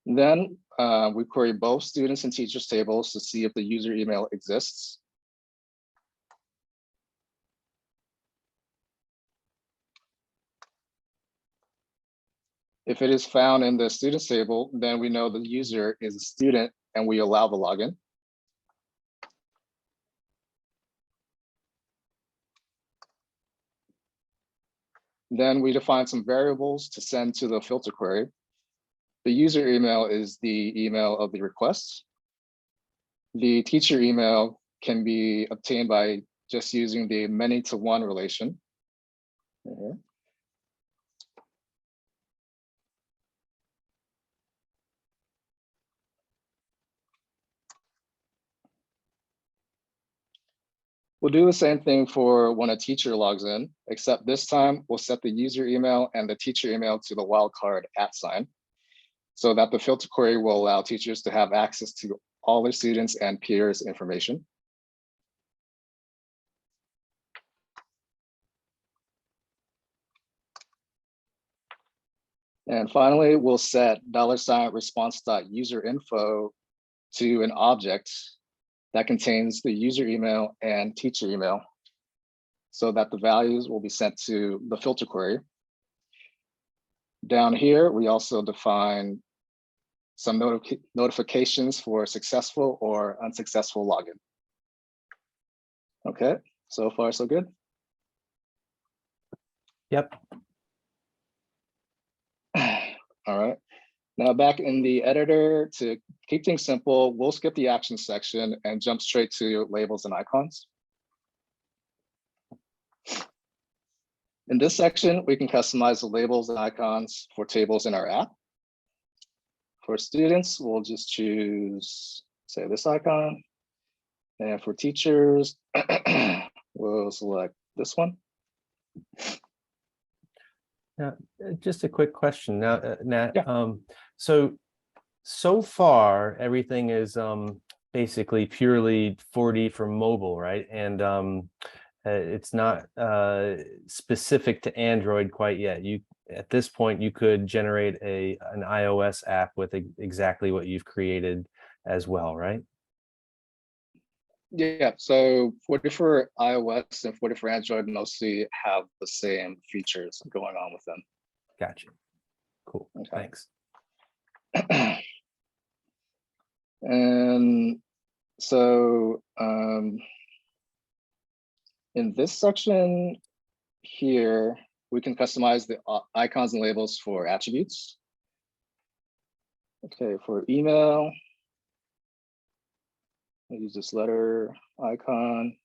Speaker 7: Then we query both students and teachers tables to see if the user email exists. If it is found in the students table, then we know the user is a student and we allow the login. Then we define some variables to send to the filter query. The user email is the email of the request. The teacher email can be obtained by just using the many-to-one relation. We'll do the same thing for when a teacher logs in, except this time we'll set the user email and the teacher email to the wildcard @ so that the filter query will allow teachers to have access to all their students and peers information. And finally, we'll set $response.userinfo to an object that contains the user email and teacher email so that the values will be sent to the filter query. Down here, we also define some notifications for successful or unsuccessful login. Okay, so far so good?
Speaker 1: Yep.
Speaker 7: All right. Now back in the editor, to keep things simple, we'll skip the action section and jump straight to labels and icons. In this section, we can customize the labels and icons for tables in our app. For students, we'll just choose, say, this icon. And for teachers, we'll select this one.
Speaker 1: Now, just a quick question now, Nat.
Speaker 7: Yeah.
Speaker 1: So far, everything is basically purely 4D for mobile, right? And it's not specific to Android quite yet. At this point, you could generate an iOS app with exactly what you've created as well, right?
Speaker 7: Yeah, so 4D for iOS and 4D for Android mostly have the same features going on with them.
Speaker 1: Gotcha. Cool.
Speaker 7: Okay.
Speaker 1: Thanks.
Speaker 7: And so in this section here, we can customize the icons and labels for attributes. Okay, for email, I use this letter icon.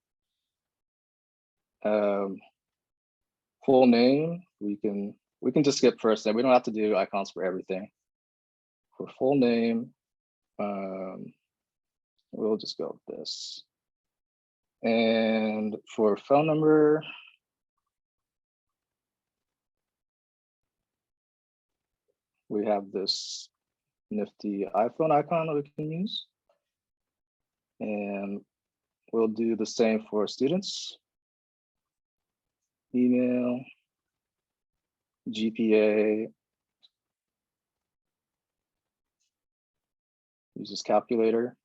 Speaker 7: Full name, we can just skip first, and we don't have to do icons for everything. For full name, we'll just go with this. And for phone number, we have this nifty iPhone icon that we can use. And we'll do the same for students. Email, GPA, use this calculator.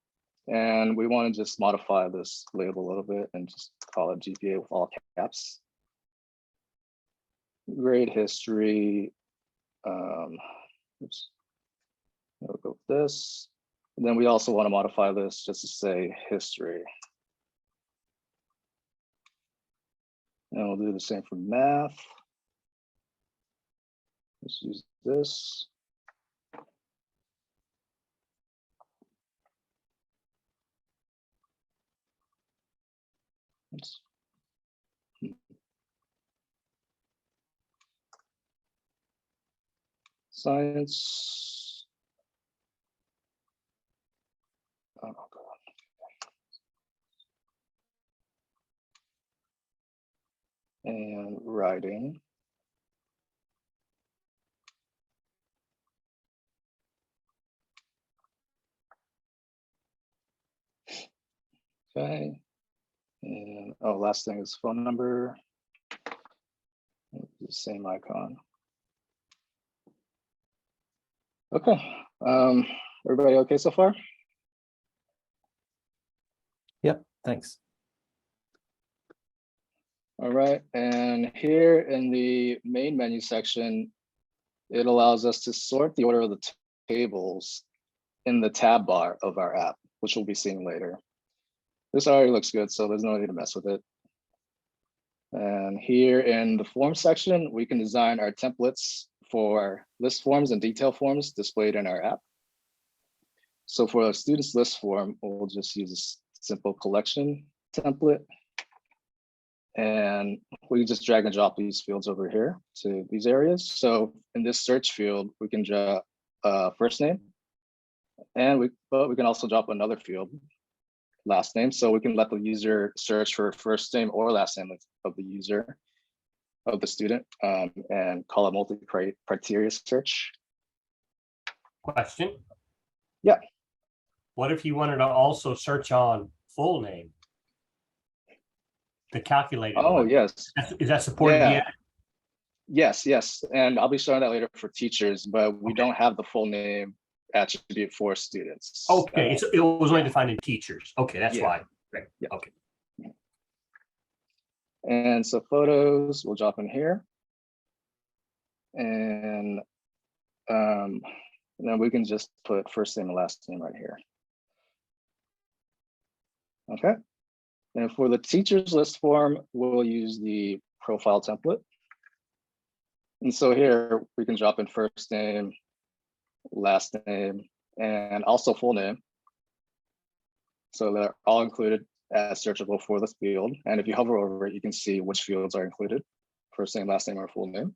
Speaker 7: And we want to just modify this label a little bit and just call it GPA with all caps. Grade history. Oops. We'll go with this. And then we also want to modify this just to say history. And we'll do the same for math. Let's use this. Science. Oh, God. And writing. Okay. And oh, last thing is phone number. The same icon. Okay. Everybody okay so far?
Speaker 1: Yep, thanks.
Speaker 7: All right, and here in the main menu section, it allows us to sort the order of the tables in the tab bar of our app, which we'll be seeing later. This already looks good, so there's no need to mess with it. And here in the form section, we can design our templates for list forms and detail forms displayed in our app. So for a student's list form, we'll just use a simple collection template. And we just drag and drop these fields over here to these areas. So in this search field, we can drop first name, and we can also drop another field, last name. So we can let the user search for first name or last name of the user, of the student, and call it multi-criteria search.
Speaker 8: Question.
Speaker 7: Yeah.
Speaker 8: What if you wanted to also search on full name? The calculated
Speaker 7: Oh,
Speaker 8: one.
Speaker 7: yes.
Speaker 8: Is that supported
Speaker 7: Yeah.
Speaker 8: yet?
Speaker 7: Yes. And I'll be showing that later for teachers, but we don't have the full name attribute for students.
Speaker 8: Okay, it was only defined in teachers. Okay, that's
Speaker 7: Yeah.
Speaker 8: why. Right.
Speaker 7: Yeah.
Speaker 8: Okay.
Speaker 7: And so photos will drop in here. And then we can just put first name and last name right here. Okay. And for the teacher's list form, we'll use the profile template. And so here we can drop in first name, last name, and also full name. So they're all included as searchable for this field. And if you hover over it, you can see which fields are included, first name, last name, or full name.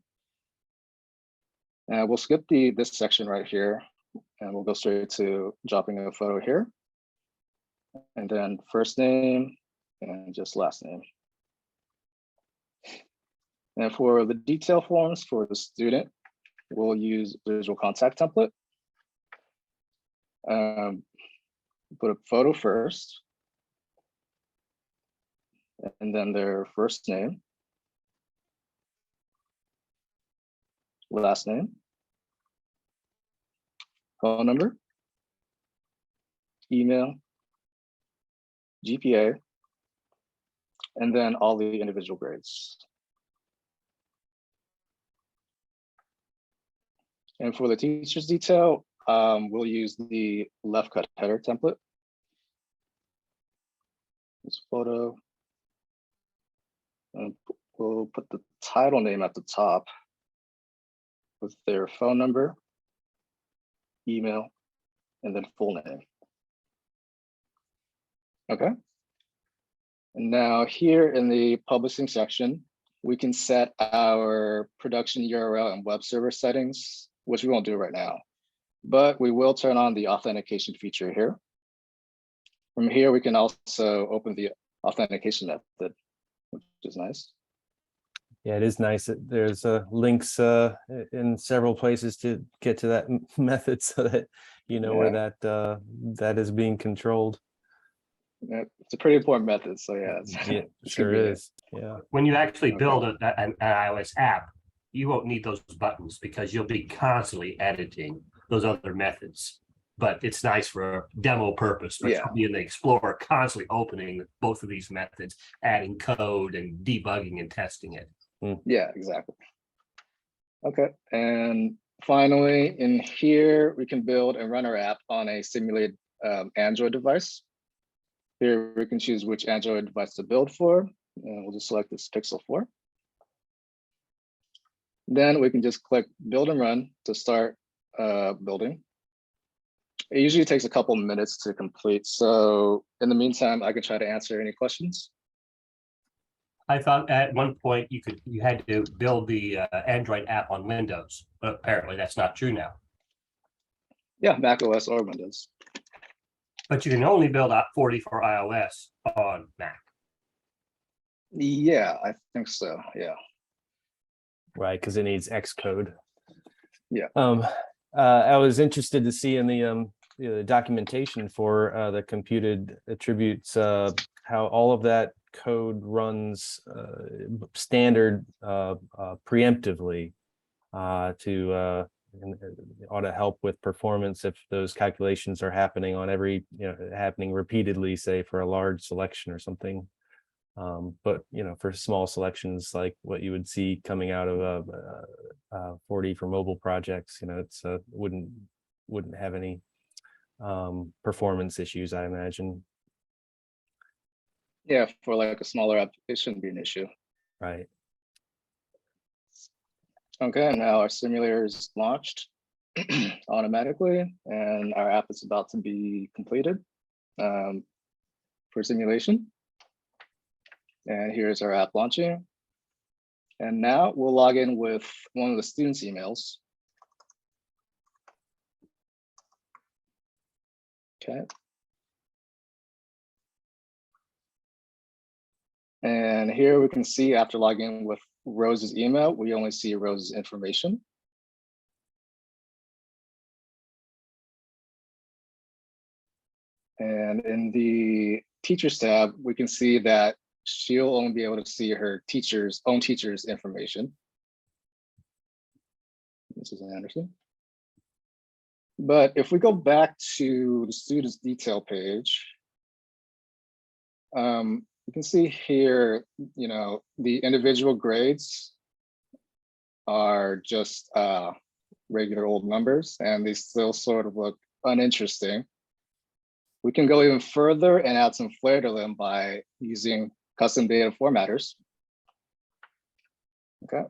Speaker 7: And we'll skip this section right here, and we'll go straight to dropping a photo here. And then first name and just last name. And for the detail forms for the student, we'll use visual contact template. Put a photo first, and then their first name, last name, phone number, email, GPA, and then all the individual grades. And for the teacher's detail, we'll use the left cut header template. This photo. And we'll put the title name at the top with their phone number, email, and then full name. Okay. And now here in the publishing section, we can set our production URL and web server settings, which we won't do right now, but we will turn on the authentication feature here. From here, we can also open the authentication method, which is nice.
Speaker 1: Yeah, it is nice that there's links in several places to get to that method so that you know where that is being controlled.
Speaker 7: Yeah, it's a pretty important method, so yeah.
Speaker 1: Yeah, sure is. Yeah.
Speaker 8: When you actually build an iOS app, you won't need those buttons because you'll be constantly editing those other methods. But it's nice for a demo purpose. But you'll be in the Explorer constantly opening both of these methods, adding code and debugging and testing it.
Speaker 7: Yeah, exactly. Okay, and finally, in here, we can build and run our app on a simulated Android device. Here, we can choose which Android device to build for, and we'll just select this Pixel 4. Then we can just click build and run to start building. It usually takes a couple minutes to complete. So in the meantime, I can try to answer any questions.
Speaker 8: I thought at one point you had to build the Android app on Windows, but apparently that's not true now.
Speaker 7: Yeah, Mac OS or Windows.
Speaker 8: But you can only build app 40 for iOS on Mac.
Speaker 7: Yeah, I think so. Yeah.
Speaker 1: Right, because it needs Xcode.
Speaker 7: Yeah.
Speaker 1: I was interested to see in the documentation for the computed attributes how all of that code runs standard preemptively to and ought to help with performance if those calculations are happening on happening repeatedly, say for a large selection or something. But for small selections like what you would see coming out of 4D for mobile projects, it's wouldn't have any performance issues, I imagine.
Speaker 7: Yeah, for like a smaller app, it shouldn't be an issue.
Speaker 1: Right.
Speaker 7: Okay, now our simulator is launched automatically, and our app is about to be completed for simulation. And here's our app launching. And now we'll log in with one of the students' emails. Okay. And here we can see after logging in with Rose's email, we only see Rose's information. And in the Teachers tab, we can see that she'll only be able to see her own teacher's information. This is Anderson. But if we go back to the student's detail page, you can see here, the individual grades are just regular old numbers, and they still sort of look uninteresting. We can go even further and add some flair to them by using custom data formatters. Okay.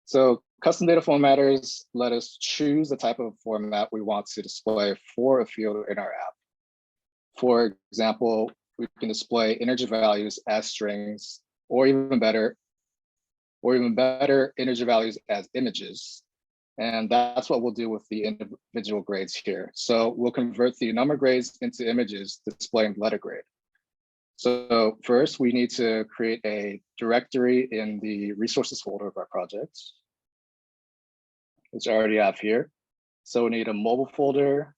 Speaker 7: So custom data formatters let us choose the type of format we want to display for a field in our app. For example, we can display integer values as strings, or even better, integer values as images. And that's what we'll do with the individual grades here. So we'll convert the number grades into images displaying letter grade. So first, we need to create a directory in the resources folder of our project, which I already have here. So we need a mobile folder,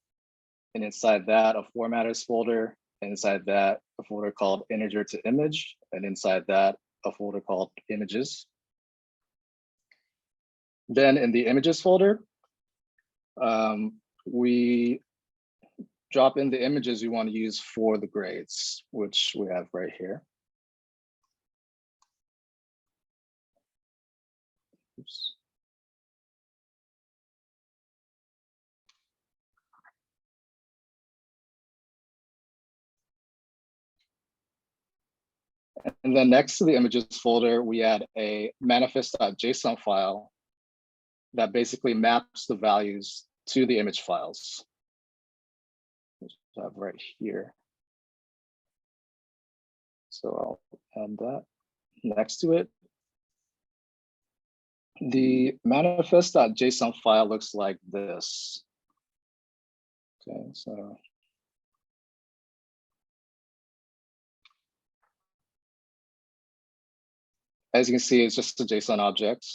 Speaker 7: and inside that, a formatters folder, and inside that, a folder called integer to image, and inside that, a folder called images. Then in the images folder, we drop in the images we want to use for the grades, which we have right here. Oops. And then next to the images folder, we add a manifest.json file that basically maps the values to the image files, which I have right here. So I'll add that next to it. The manifest.json file looks like this. Okay, so as you can see, it's just a JSON object.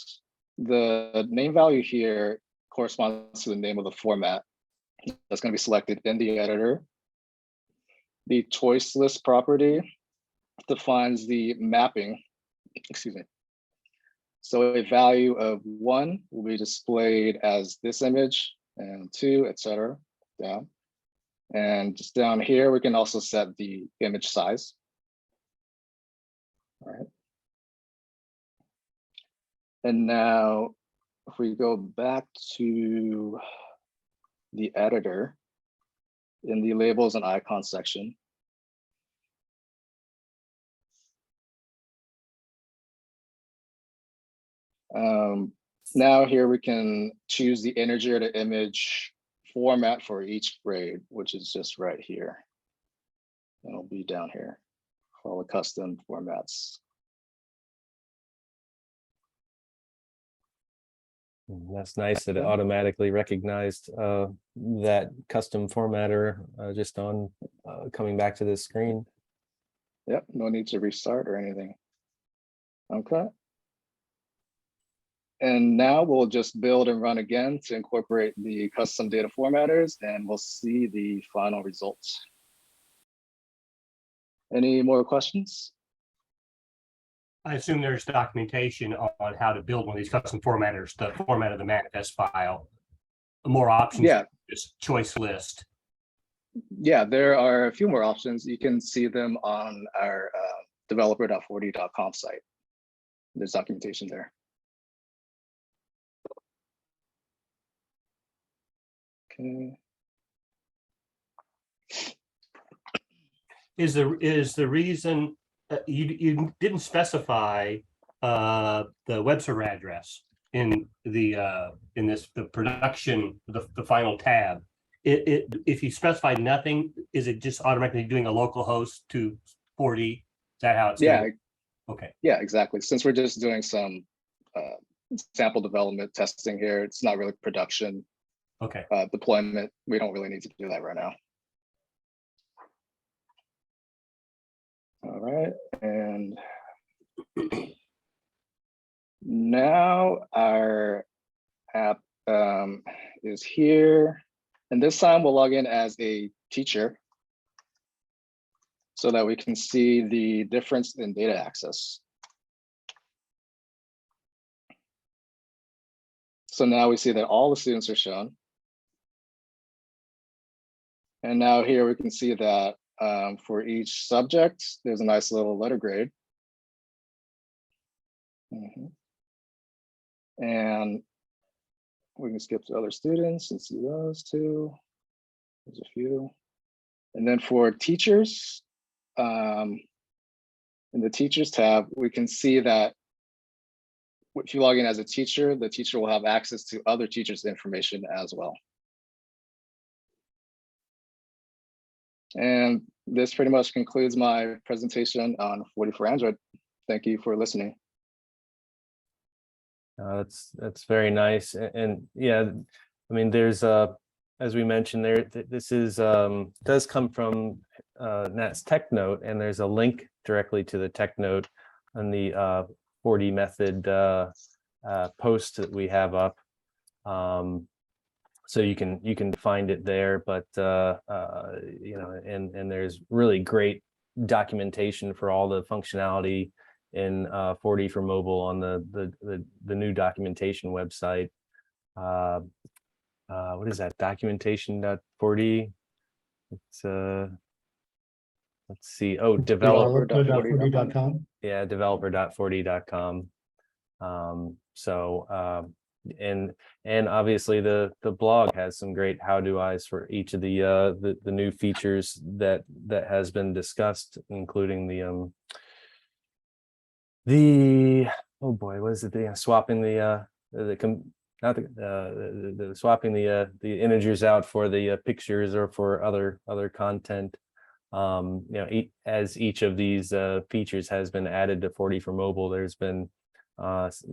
Speaker 7: The name value here corresponds to the name of the format that's going to be selected in the editor. The choice list property defines the mapping, excuse me. So a value of 1 will be displayed as this image, and 2, etc. down. And just down here, we can also set the image size. All right. And now, if we go back to the editor in the labels and icons section, now here we can choose the integer to image format for each grade, which is just right here. It'll be down here. for all the custom formats.
Speaker 1: That's nice that it
Speaker 7: Okay.
Speaker 1: automatically recognized that custom formatter just on coming back to this screen.
Speaker 7: Yep, no need to restart or anything. Okay. And now we'll just build and run again to incorporate the custom data formatters, and we'll see the final results. Any more questions?
Speaker 8: I assume there's documentation on how to build one of these custom formatters, the format of the manifest file, more options.
Speaker 7: Yeah.
Speaker 8: Just choice list.
Speaker 7: Yeah, there are a few more options. You can see them on our developer.4d.com site. There's documentation there. Okay.
Speaker 8: Is the reason you didn't specify the web server address in the production, the final tab? If you specify nothing, is it just automatically doing a local host to 4D? Is that how it's
Speaker 7: Yeah.
Speaker 8: doing? Okay.
Speaker 7: Yeah, exactly. Since we're just doing some sample development testing here, it's not really production
Speaker 8: Okay.
Speaker 7: deployment. We don't really need to do that right now. All right, and now our app is here. And this time we'll log in as a teacher so that we can see the difference in data access. So now we see that all the students are shown. And now here we can see that for each subject, there's a nice little letter grade. And we can skip to other students and see those too. There's a few. And then for teachers, in the teachers tab, we can see that if you log in as a teacher, the teacher will have access to other teachers' information as well. And this pretty much concludes my presentation on 4D for Android. Thank you for listening.
Speaker 1: That's very nice, and yeah, I mean, there's as we mentioned there, this is does come from Nhat's tech note, and there's a link directly to the tech note on the 4D method post that we have up, so you can find it there. But you know, and there's really great documentation for all the functionality in 4D for mobile on the new documentation website. What is that, documentation.4D? It's let's see, oh,
Speaker 3: Developer.4d.com.
Speaker 1: yeah, developer.4d.com. And obviously the blog has some great how-do-is for each of the new features that has been discussed, including the oh boy, what is it? The swapping swapping the integers out for the pictures or for other content. You know, as each of these features has been added to 4D for mobile, there's been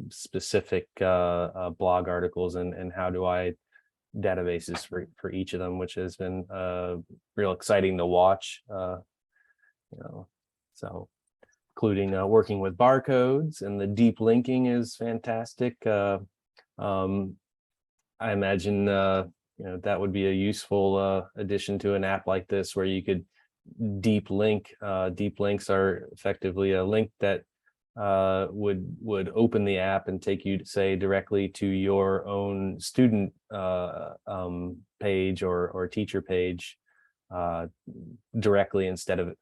Speaker 1: specific blog articles and how-do-I databases for each of them, which has been real exciting to watch. You know, so including working with barcodes, and the deep linking is fantastic. I imagine you know, that would be a useful addition to an app like this, where you could deep link. Deep links are effectively a link that would open the app and take you, say, directly to your own student page or teacher page directly, instead of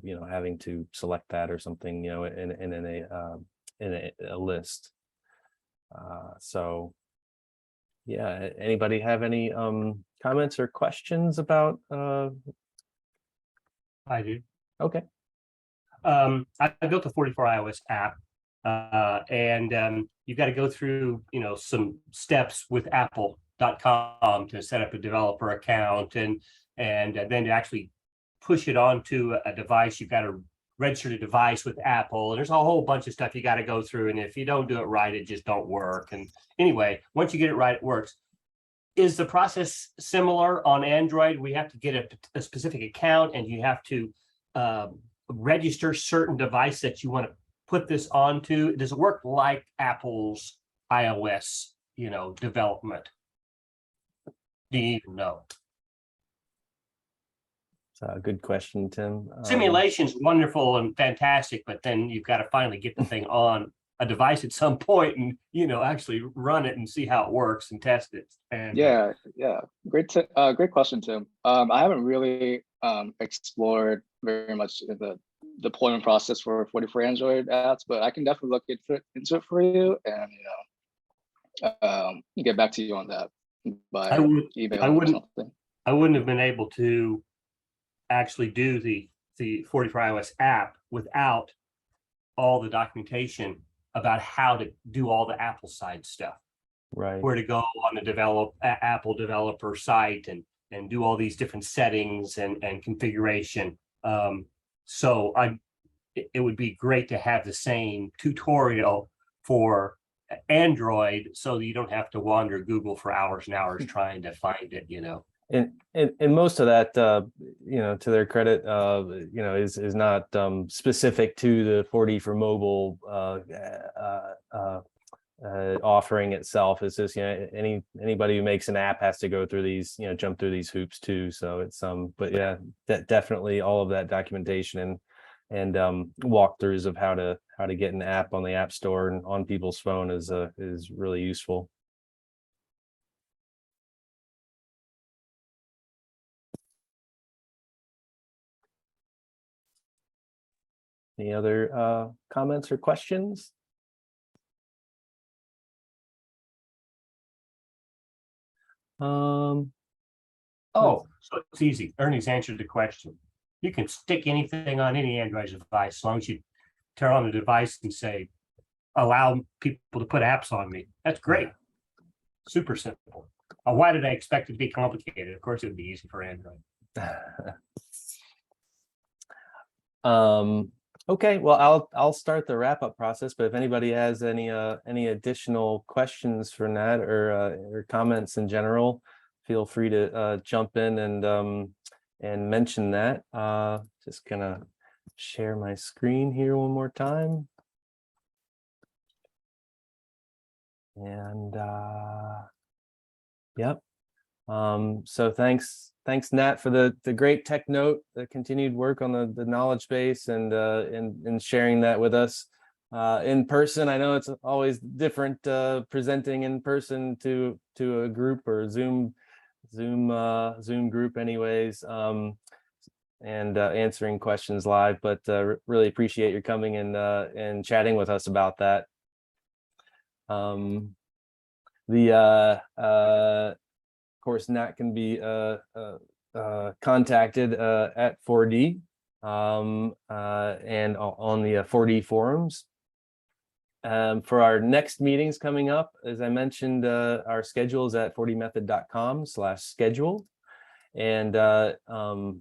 Speaker 1: you know, having to select that or something, you know, in a list. So yeah, anybody have any comments or questions about
Speaker 8: I do.
Speaker 1: okay.
Speaker 8: I built a 44 iOS app, and you've got to go through, you know, some steps with apple.com to set up a developer account, and then to actually push it onto a device, you've got to register a device with Apple. And there's a whole bunch of stuff you got to go through. And if you don't do it right, it just don't work. And anyway, once you get it right, it works. Is the process similar on Android? We have to get a specific account, and you have to register certain device that you want to put this onto. Does it work like Apple's iOS, development? Do you even know?
Speaker 1: Good question, Tim.
Speaker 8: Simulation's wonderful and fantastic, but then you've got to finally get the thing on a device at some point and actually run it and see how it works and test it. And
Speaker 7: yeah, great question, Tim. I haven't really explored very much the deployment process for 44 Android apps, but I can definitely look into it for you and get back to you on that by email or something.
Speaker 8: I wouldn't have been able to actually do the 44 iOS app without all the documentation about how to do all the Apple side stuff,
Speaker 1: right?
Speaker 8: Where to go on the Apple developer site and do all these different settings and configuration. So it would be great to have the same tutorial for Android so that you don't have to wander Google for hours and hours trying to find it,
Speaker 1: And most of that, to their credit, is not specific to the 4D for mobile offering itself. It's just anybody who makes an app has to go through these, jump through these hoops too. So it's but yeah, definitely all of that documentation and walkthroughs of how to get an app on the App Store and on people's phone is really useful. Any other comments or questions?
Speaker 8: So it's easy. Ernie's answered the question. You can stick anything on any Android device as long as you turn on the device and say, allow people to put apps on me. That's great. Super simple. Why did I expect it to be complicated? Of course, it would be easy for Android.
Speaker 1: Okay, well, I'll start the wrap-up process, but if anybody has any additional questions for Nhat or comments in general, feel free to jump in and mention that. Just gonna share my screen here one more time. And yep. So thanks Nhat for the great tech note, the continued work on the knowledge base and sharing that with us in person. I know it's always different presenting in person to a group or Zoom group anyways, and answering questions live, but really appreciate your coming and chatting with us about that. Of course, Nhat can be contacted at 4D and on the 4D forums. For our next meetings coming up, as I mentioned, our schedule is at 4dmethod.com/schedule. And on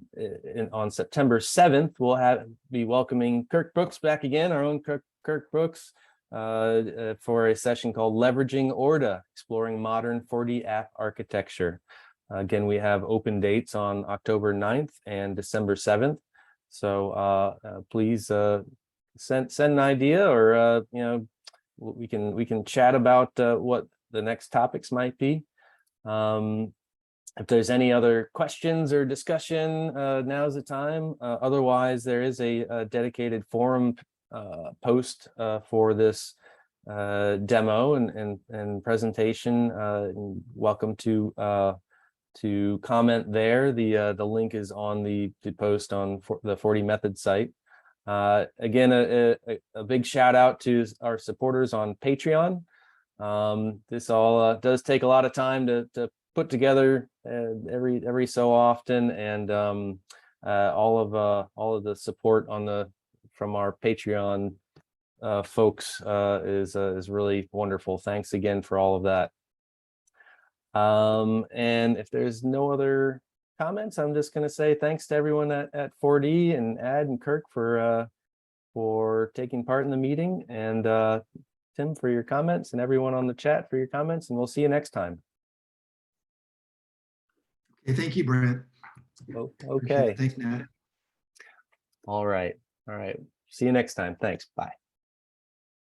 Speaker 1: September 7th, we'll be welcoming Kirk Brooks back again, our own Kirk Brooks, for a session called Leveraging Orda, Exploring Modern 4D App Architecture. Again, we have open dates on October 9th and December 7th. So please send an idea, or we can chat about what the next topics might be. If there's any other questions or discussion, now's the time. Otherwise, there is a dedicated forum post for this demo and presentation. Welcome to comment there. The link is on the post on the 4DMethod site. Again, a big shout out to our supporters on Patreon. This all does take a lot of time to put together every so often, and all of the support from our Patreon folks is really wonderful. Thanks again for all of that. And if there's no other comments, I'm just going to say thanks to everyone at 4D and Ad and Kirk for for taking part in the meeting, and Tim for your comments, and everyone on the chat for your comments, and we'll see you next time.
Speaker 5: Okay, thank you, Brent.
Speaker 1: Oh,
Speaker 5: Appreciate
Speaker 1: okay.
Speaker 5: it. Thanks, Nat.
Speaker 1: All right. All right. See you next time. Thanks. Bye.